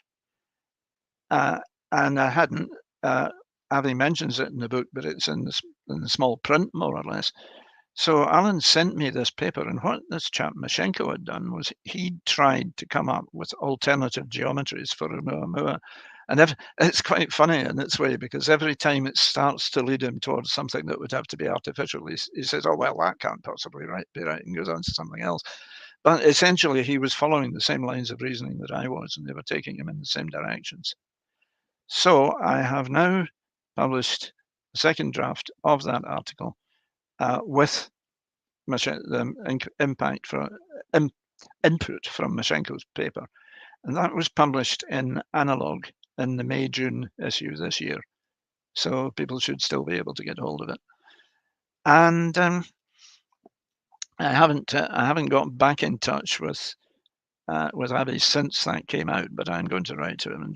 And I hadn't. Avi mentions it in the book, but it's in the small print, more or less. So Alan sent me this paper, and what this chap Mashenko had done was he tried to come up with alternative geometries for Oumuamua. And it's quite funny in its way, because every time it starts to lead him towards something that would have to be artificial, he says, "Oh, well, that can't possibly be right," and goes on to something else. But essentially, he was following the same lines of reasoning that I was, and they were taking him in the same directions. So I have now published the second draft of that article with the input from Mashenko's paper. And that was published in Analog in the May-June issue this year. So people should still be able to get hold of it. And I haven't got back in touch with Abby since that came out, but I'm going to write to him and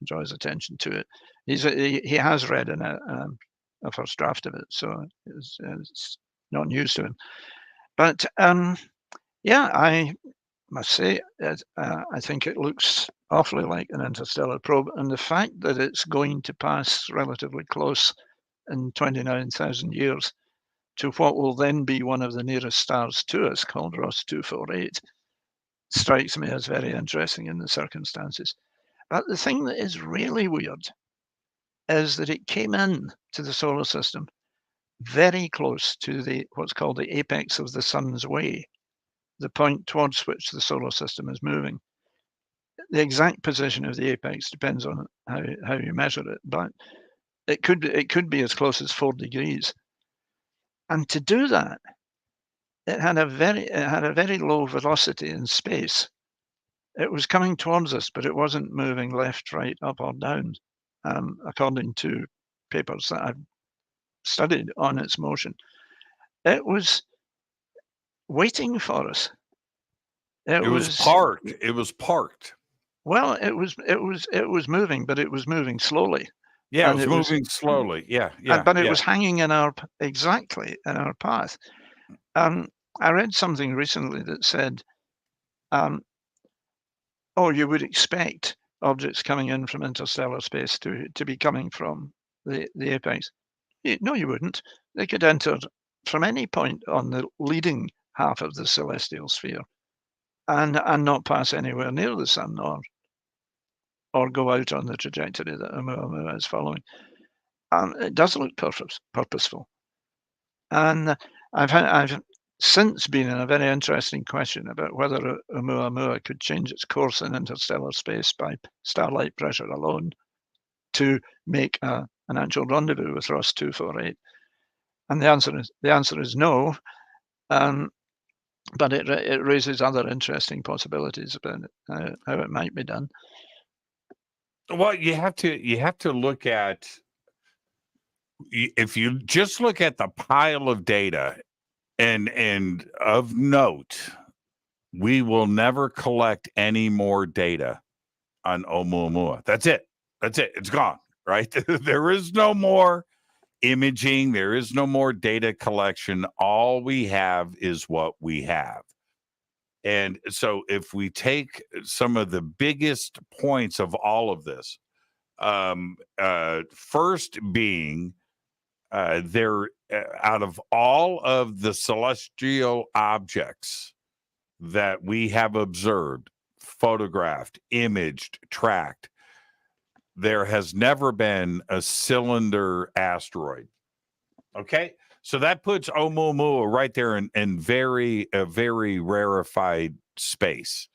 draw his attention to it. He has read a first draft of it, so it's not news to him. But yeah, I must say, I think it looks awfully like an interstellar probe, and the fact that it's going to pass relatively close in 29,000 years to what will then be one of the nearest stars to us, called Ross 248, strikes me as very interesting in the circumstances. But the thing that is really weird is that it came in to the solar system very close to what's called the apex of the sun's way, the point towards which the solar system is moving. The exact position of the apex depends on how you measure it, but it could be as close as 4 degrees. And to do that, it had a very low velocity in space. It was coming towards us, but it wasn't moving left, right, up, or down, according to papers that I've studied on its motion. It was waiting for us. It was parked. It was parked. Well, it was moving, but it was moving slowly. Yeah, it was moving slowly. Yeah. But it was hanging exactly in our path. I read something recently that said, oh, you would expect objects coming in from interstellar space to be coming from the apex. No, you wouldn't. They could enter from any point on the leading half of the celestial sphere and not pass anywhere near the sun or go out on the trajectory that Oumuamua is following. It does look purposeful. And I've since been in a very interesting question about whether Oumuamua could change its course in interstellar space by starlight pressure alone to make an actual rendezvous with Ross 248. And the answer is no. But it raises other interesting possibilities about how it might be done. Well, you have to look at, if you just look at the pile of data, and of note, we will never collect any more data on Oumuamua. That's it. It's gone, right? There is no more imaging. There is no more data collection. All we have is what we have. And so if we take some of the biggest points of all of this, first being there, out of all of the celestial objects that we have observed, photographed, imaged, tracked, there has never been a cylinder asteroid. Okay, so that puts Oumuamua right there in very rarefied space,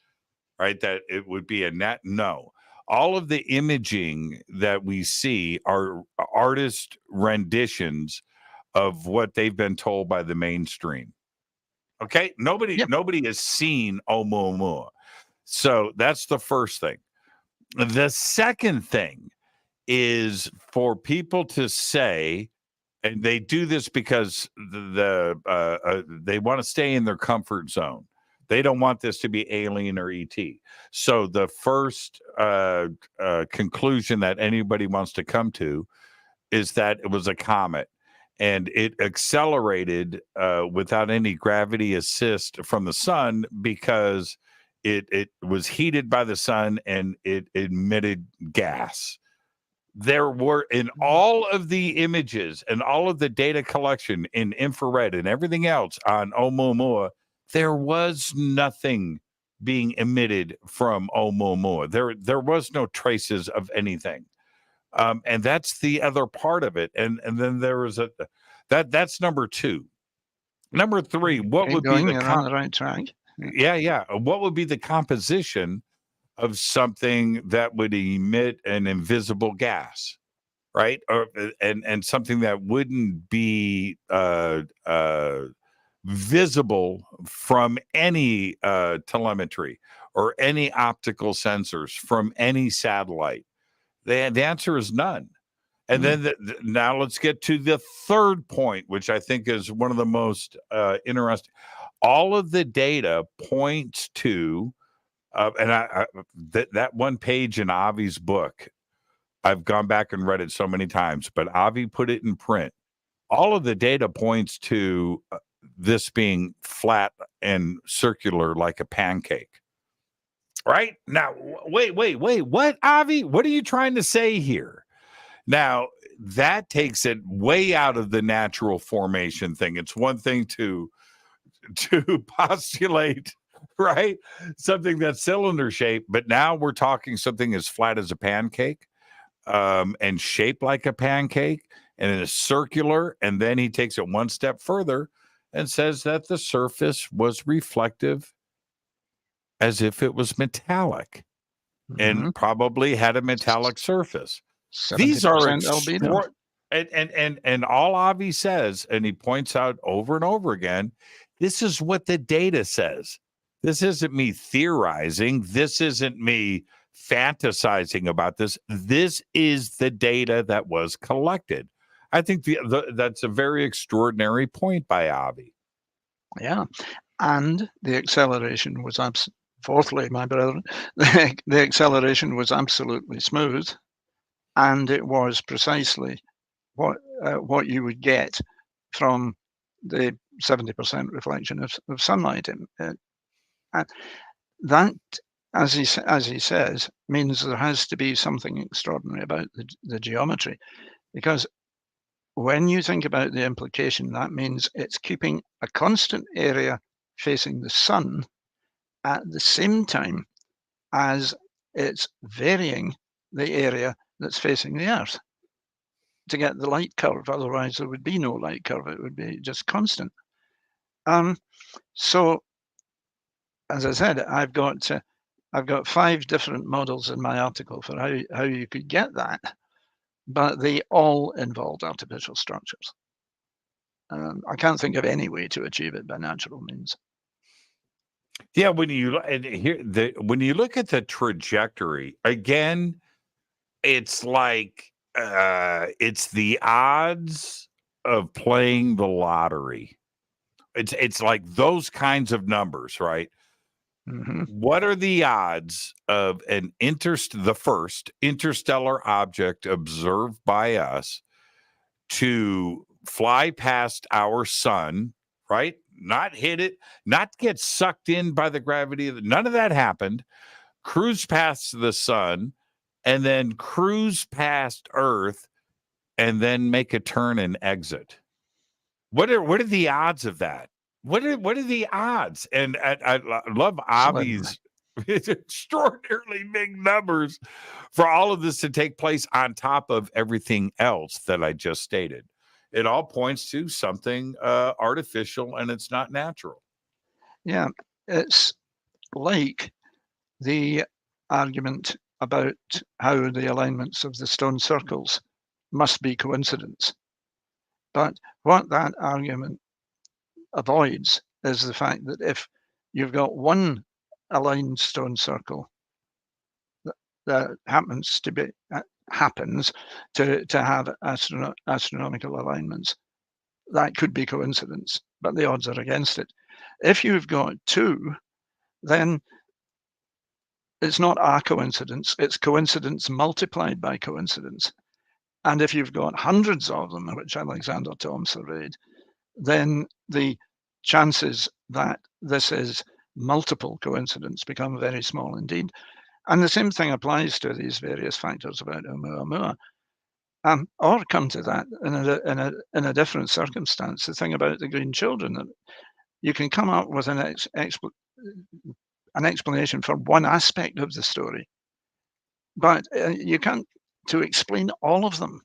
right? That it would be a net no. All of the imaging that we see are artist renditions of what they've been told by the mainstream. Okay, nobody has seen Oumuamua, so that's the first thing. The second thing is for people to say, and they do this because they want to stay in their comfort zone. They don't want this to be alien or ET. So the first conclusion that anybody wants to come to is that it was a comet, and it accelerated without any gravity assist from the sun because it was heated by the sun and it emitted gas. There were, in all of the images and all of the data collection in infrared and everything else on Oumuamua, there was nothing being emitted from Oumuamua. There was no traces of anything. And that's the other part of it. And then there was that's number two. Number three, what would be you're on the right track. Yeah. What would be the composition of something that would emit an invisible gas, right? Or and something that wouldn't be visible from any telemetry or any optical sensors from any satellite. The answer is none. And then now let's get to the third point, which I think is one of the most interesting. All of the data points to, and that one page in Avi's book, I've gone back and read it so many times, but Avi put it in print. All of the data points to this being flat and circular like a pancake. Right? Now, wait. What, Avi? What are you trying to say here? Now, that takes it way out of the natural formation thing. It's one thing to postulate, right, something that's cylinder shaped, but now we're talking something as flat as a pancake, and shaped like a pancake, and it is circular. And then he takes it one step further and says that the surface was reflective as if it was metallic, and probably had a metallic surface. These are albedo. And all Avi says, and he points out over and over again, this is what the data says. This isn't me theorizing. This isn't me fantasizing about this. This is the data that was collected. I think that's a very extraordinary point by Avi. Yeah. And the acceleration was fourthly, my brethren, the acceleration was absolutely smooth, and it was precisely what you would get from the 70% reflection of sunlight. And that, as he says, means there has to be something extraordinary about the geometry, because when you think about the implication, that means it's keeping a constant area facing the sun at the same time as it's varying the area that's facing the Earth to get the light curve. Otherwise, there would be no light curve. It would be just constant. So, as I said, I've got 5 different models in my article for how you could get that, but they all involved artificial structures. I can't think of any way to achieve it by natural means. Yeah, when you look at the trajectory again, it's like it's the odds of playing the lottery. It's like those kinds of numbers, right? What are the odds of the first interstellar object observed by us to fly past our sun, right? Not hit it, not get sucked in by the gravity of none of that happened. Cruise past the sun, and then cruise past Earth, and then make a turn and exit. What are the odds of that? What are the odds? And I love Avi's extraordinarily big numbers for all of this to take place on top of everything else that I just stated. It all points to something artificial, and it's not natural. Yeah, it's like the argument about how the alignments of the stone circles must be coincidence. But what that argument avoids is the fact that if you've got one aligned stone circle that happens to have astronomical alignments, that could be coincidence, but the odds are against it. If you've got 2, then it's not a coincidence, it's coincidence multiplied by coincidence. And if you've got hundreds of them, which Alexander Thom surveyed, then the chances that this is multiple coincidence become very small indeed. And the same thing applies to these various factors about Oumuamua. Or come to that in a different circumstance, the thing about the Green Children, that you can come up with an explanation for one aspect of the story, but you can't. To explain all of them,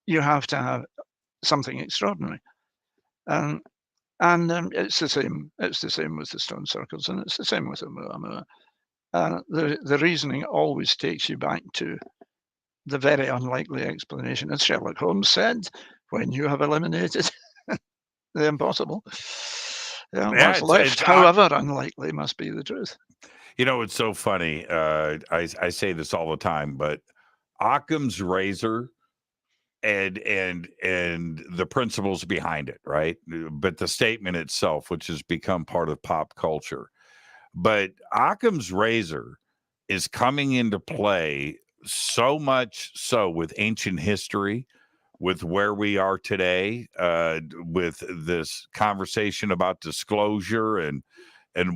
you have to have something extraordinary. And it's the same. It's the same with the stone circles, and it's the same with Oumuamua. The reasoning always takes you back to the very unlikely explanation, as Sherlock Holmes said, when you have eliminated the impossible. What's left, however unlikely, must be the truth. You know, it's so funny. I say this all the time, but Occam's razor and the principles behind it, right? But the statement itself, which has become part of pop culture. But Occam's razor is coming into play so much so with ancient history, with where we are today, with this conversation about disclosure and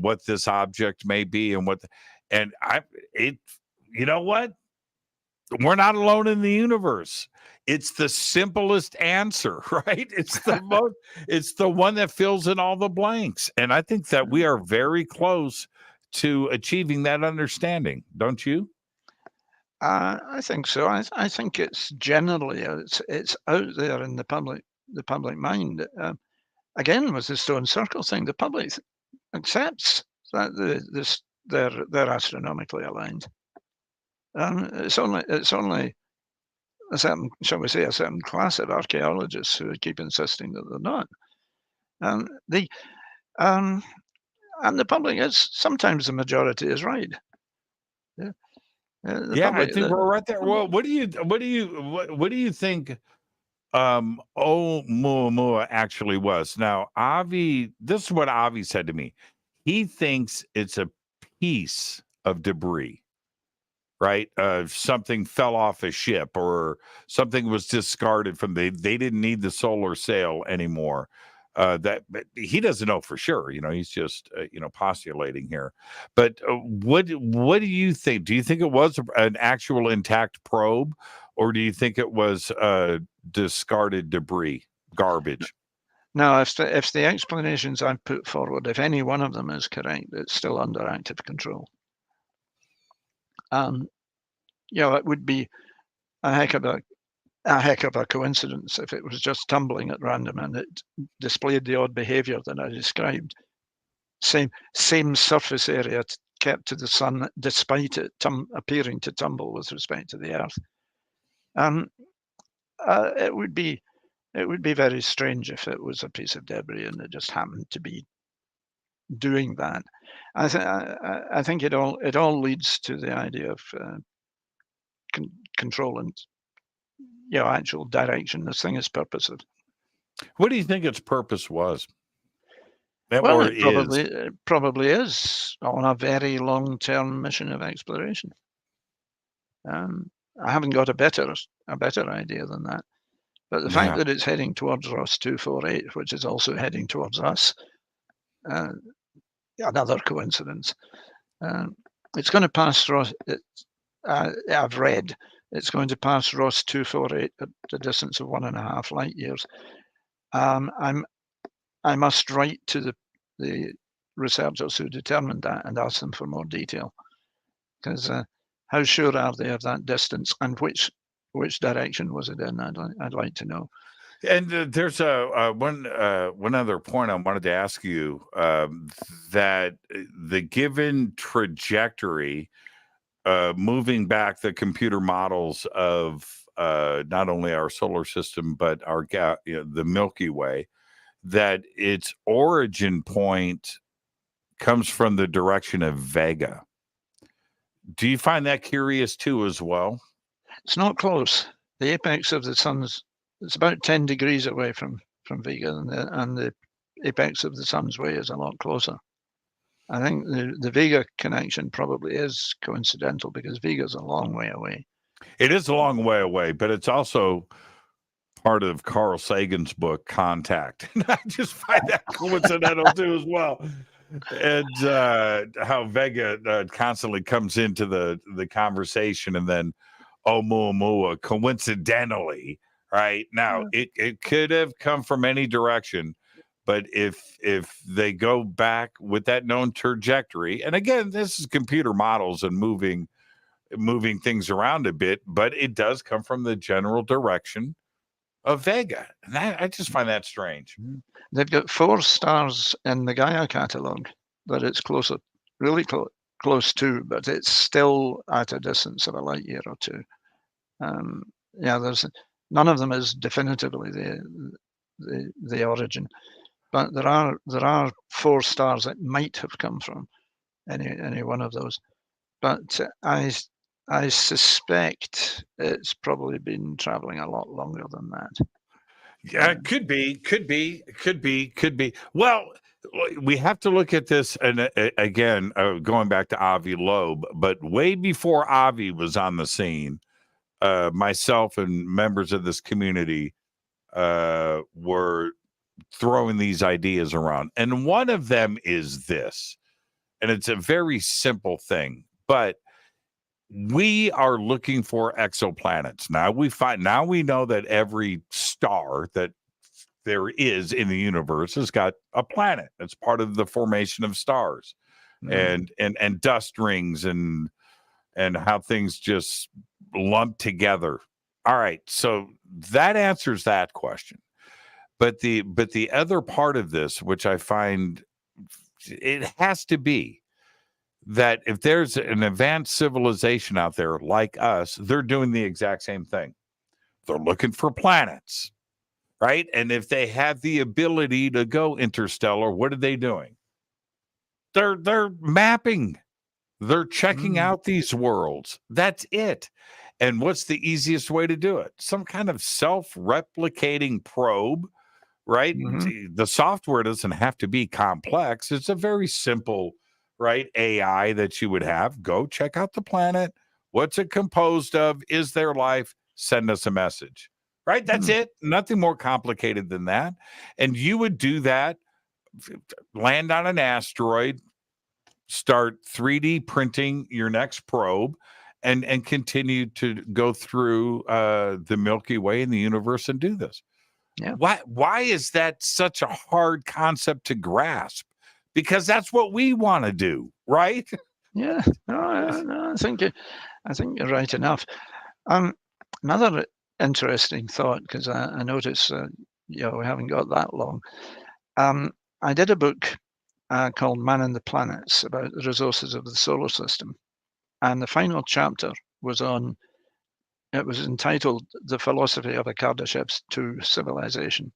what this object may be, and you know what? We're not alone in the universe. It's the simplest answer, right? It's the one that fills in all the blanks. And I think that we are very close to achieving that understanding. Don't you? I think so. I think it's generally it's out there in the public mind. Again, with the stone circle thing, the public accepts that they're astronomically aligned. It's only a certain, shall we say, a certain class of archaeologists who keep insisting that they're not. And the public is sometimes the majority is right. Yeah. I think we're right there. Well, what do you think Oumuamua actually was? Now, Avi, this is what Avi said to me. He thinks it's a piece of debris, right? Something fell off a ship, or something was discarded from they didn't need the solar sail anymore. But he doesn't know for sure. He's just postulating here. But what do you think? Do you think it was an actual intact probe, or do you think it was discarded debris, garbage? No, if the explanations I've put forward, if any one of them is correct, it's still under active control. It would be a heck of a coincidence if it was just tumbling at random and it displayed the odd behavior that I described. Same surface area kept to the sun, despite it appearing to tumble with respect to the Earth. It would be very strange if it was a piece of debris and it just happened to be doing that. I think it all leads to the idea of control and actual direction. This thing is purposive. What do you think its purpose was? It probably is on a very long-term mission of exploration. I haven't got a better idea than that. But the fact that it's heading towards Ross 248, which is also heading towards us, another coincidence. It's going to pass Ross. I've read it's going to pass Ross 248 at the distance of 1.5 light years. I must write to the researchers who determined that and ask them for more detail, because how sure are they of that distance, and which direction was it in? I'd like to know. And there's one other point I wanted to ask you, that the given trajectory, moving back the computer models of not only our solar system but our the Milky Way, that its origin point comes from the direction of Vega. Do you find that curious too as well? It's not close. The apex of the sun's, it's about 10 degrees away from Vega, and the apex of the sun's way is a lot closer. I think the Vega connection probably is coincidental, because Vega's a long way away. It is a long way away, but it's also part of Carl Sagan's book, Contact. And I just find that coincidental too as well. And how Vega constantly comes into the conversation, and then Oumuamua coincidentally, right? Now, it could have come from any direction, but if they go back with that known trajectory, and again, this is computer models and moving things around a bit, but it does come from the general direction of Vega. And I just find that strange. They've got 4 stars in the Gaia catalogue that it's closer, really close to, but it's still at a distance of a light year or two. There's none of them is definitively the origin, but there are 4 stars that might have come from any one of those. But I suspect it's probably been traveling a lot longer than that. Yeah, could be. Well, we have to look at this, and again, going back to Avi Loeb, but way before Avi was on the scene, myself and members of this community were throwing these ideas around. And one of them is this, and it's a very simple thing, but we are looking for exoplanets. Now we know that every star that there is in the universe has got a planet. It's part of the formation of stars and dust rings and how things just lump together. All right. So that answers that question. But the other part of this, which I find it has to be, that if there's an advanced civilization out there like us, they're doing the exact same thing. They're looking for planets, right? And if they have the ability to go interstellar, what are they doing? They're mapping. They're checking out these worlds. That's it. And what's the easiest way to do it? Some kind of self-replicating probe, right? The software doesn't have to be complex. It's a very simple, right, AI that you would have. Go check out the planet. What's it composed of? Is there life? Send us a message, right? That's it. Nothing more complicated than that. And you would do that, land on an asteroid, start 3D printing your next probe, and continue to go through the Milky Way and the universe and do this. Yeah. Why is that such a hard concept to grasp? Because that's what we want to do, right? Yeah, no, I think you're right enough. Another interesting thought, because I notice we haven't got that long. I did a book called Man and the Planets about the resources of the solar system, and the final chapter was entitled "The Philosophy of a Kardashev 2 Civilization."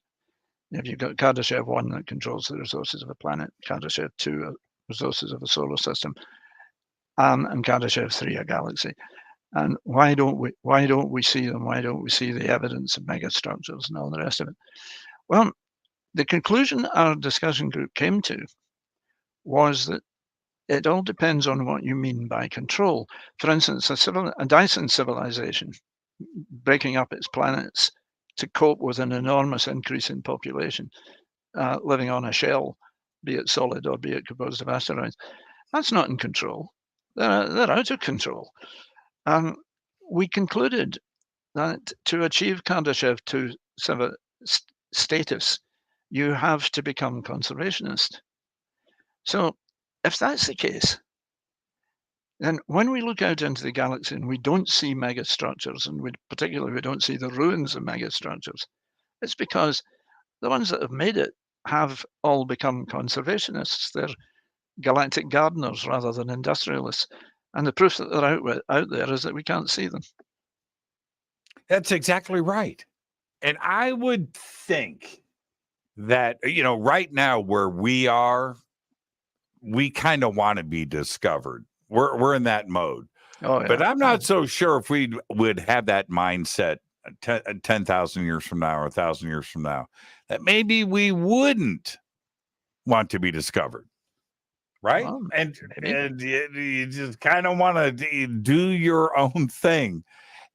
If you've got Kardashev 1 that controls the resources of a planet, Kardashev 2 resources of a solar system, and Kardashev 3 a galaxy. And why don't we see them? Why don't we see the evidence of megastructures and all the rest of it? Well, the conclusion our discussion group came to was that it all depends on what you mean by control. For instance, a Dyson civilization breaking up its planets to cope with an enormous increase in population, living on a shell, be it solid or be it composed of asteroids. That's not in control. They're out of control. We concluded that to achieve Kardashev 2 status, you have to become conservationist. So if that's the case, then when we look out into the galaxy and we don't see megastructures, and particularly we don't see the ruins of megastructures, it's because the ones that have made it have all become conservationists. They're galactic gardeners rather than industrialists. And the proof that they're out there is that we can't see them. That's exactly right. And I would think that, right now where we are, we kind of want to be discovered. We're in that mode. Oh, yeah. But I'm not so sure if we would have that mindset 10,000 years from now or 1,000 years from now, that maybe we wouldn't want to be discovered. Right. Well, and you just kind of want to do your own thing,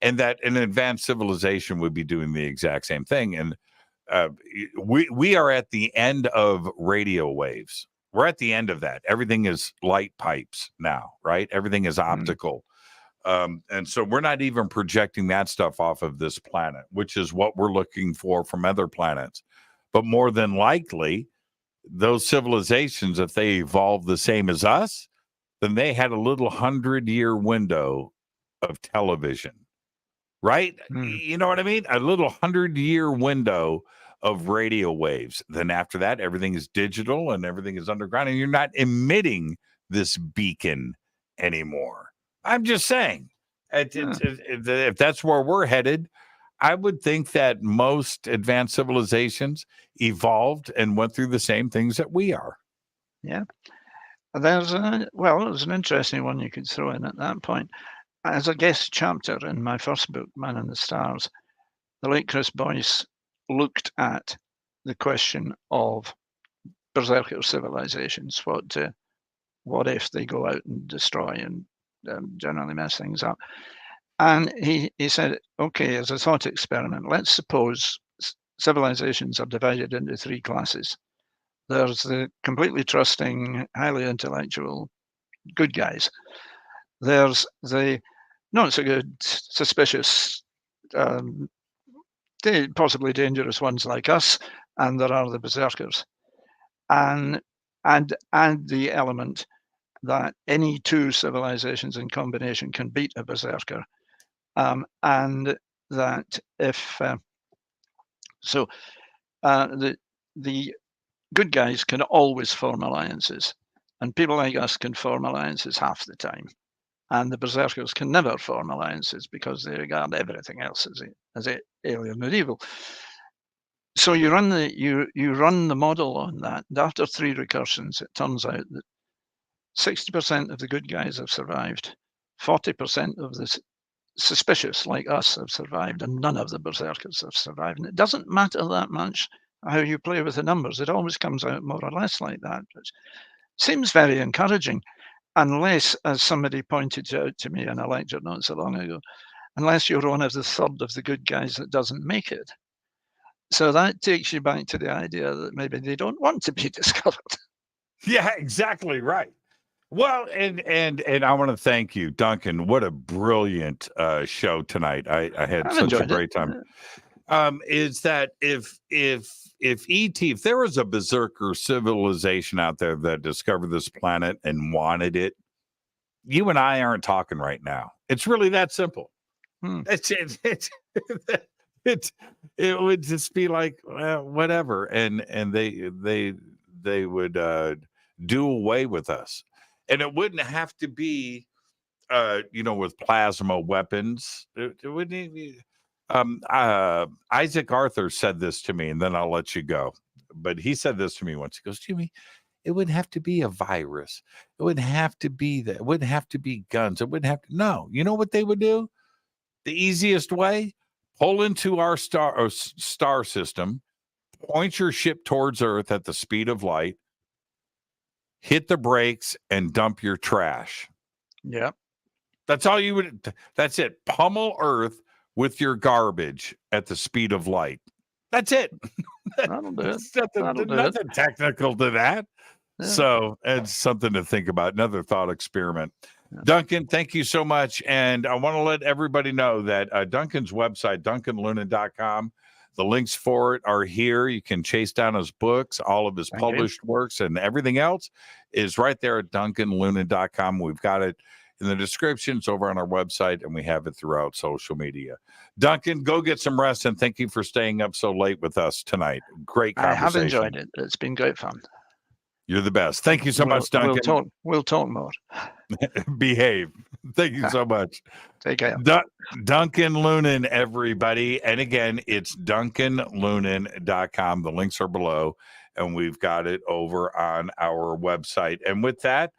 and that an advanced civilization would be doing the exact same thing. And we are at the end of radio waves. We're at the end of that. Everything is light pipes now, right? Everything is optical. And so we're not even projecting that stuff off of this planet, which is what we're looking for from other planets. But more than likely, those civilizations, if they evolved the same as us, then they had a little 100-year window of television, right? You know what I mean? A little 100-year window of radio waves. Then after that, everything is digital and everything is underground, and you're not emitting this beacon anymore. I'm just saying, if that's where we're headed, I would think that most advanced civilizations evolved and went through the same things that we are. Yeah. There's an interesting one you could throw in at that point. as a guest chapter in my first book, Man in the Stars, the late Chris Boyce looked at the question of berserker civilizations. What if they go out and destroy and generally mess things up? And he said, okay, as a thought experiment, let's suppose civilizations are divided into three classes. There's the completely trusting, highly intellectual good guys. There's the not so good, suspicious, possibly dangerous ones like us, and there are the berserkers. And the element that any two civilizations in combination can beat a berserker, and that if the good guys can always form alliances, and people like us can form alliances half the time, and the berserkers can never form alliances because they regard everything else as alien and evil. So you run the model on that, and after 3 recursions, it turns out that 60% of the good guys have survived, 40% of the suspicious like us have survived, and none of the berserkers have survived. And it doesn't matter that much how you play with the numbers. It always comes out more or less like that, which seems very encouraging, unless, as somebody pointed out to me in a lecture not so long ago, unless you're one of the third of the good guys that doesn't make it. So that takes you back to the idea that maybe they don't want to be discovered. Yeah, exactly right. Well, and I want to thank you, Duncan. What a brilliant show tonight. I had such a great time. Is that if there was a berserker civilization out there that discovered this planet and wanted it, you and I aren't talking right now. It's really that simple. It would just be like whatever, and they would do away with us, and it wouldn't have to be with plasma weapons. It wouldn't even. Isaac Arthur said this to me, and then I'll let you go. But he said this to me once. He goes, Jimmy, it wouldn't have to be a virus. It wouldn't have to be that. It wouldn't have to be guns. It wouldn't have to. No, you know what they would do? The easiest way: pull into our star system, point your ship towards Earth at the speed of light, hit the brakes, and dump your trash. Yeah, that's all you would. That's it. Pummel Earth with your garbage at the speed of light. That's it. That'll do it. Nothing technical to that. Yeah. So it's something to think about. Another thought experiment. Yeah. Duncan, thank you so much. And I want to let everybody know that Duncan's website, DuncanLunan.com, the links for it are here. You can chase down his books, all of his published works, and everything else is right there at DuncanLunan.com. We've got it in the descriptions over on our website, and we have it throughout social media. Duncan, go get some rest, and thank you for staying up so late with us tonight. Great conversation. I have enjoyed it. It's been great fun. You're the best. Thank you so much, Duncan. We'll talk more. Behave. Thank you so much. Take care. Duncan Lunan, everybody. And again, it's DuncanLunan.com. The links are below, and we've got it over on our website. And with that,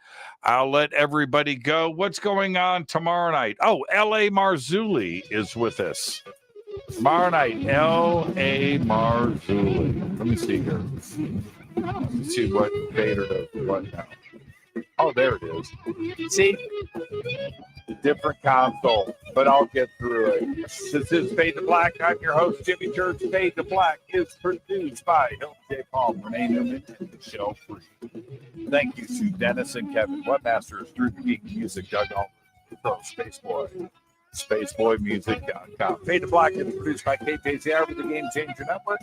I'll let everybody go. What's going on tomorrow night? Oh, L.A. Marzulli is with us. Tomorrow night, L.A. Marzulli. Let me see here. Let me see what Vader does. What now? Oh, there it is. See? Different console, but I'll get through it. This is Fade to Black. I'm your host, Jimmy Church. Fade to Black is produced by Hilton J. Paul, Renee Newman, and Michelle Free. Thank you to Dennis and Kevin. Webmasters, Drew Geek Music, Doug Almer, Pro Spaceboy, SpaceboyMusic.com. Fade to Black is produced by KPCR with the Game Changer Network.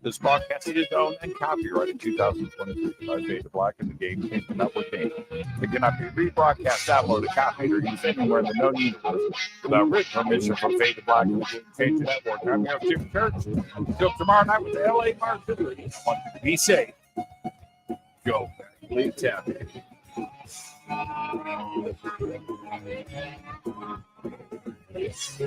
This broadcast is owned and copyrighted 2023 by Fade to Black and the Game Changer Network. It cannot be rebroadcast, downloaded, copied, or used anywhere in the known universe without written permission from Fade to Black and the Game Changer Network. I'm your Jim Church. Until tomorrow night with the LA Marzulli. Be safe. Go back. Leave town. Yes.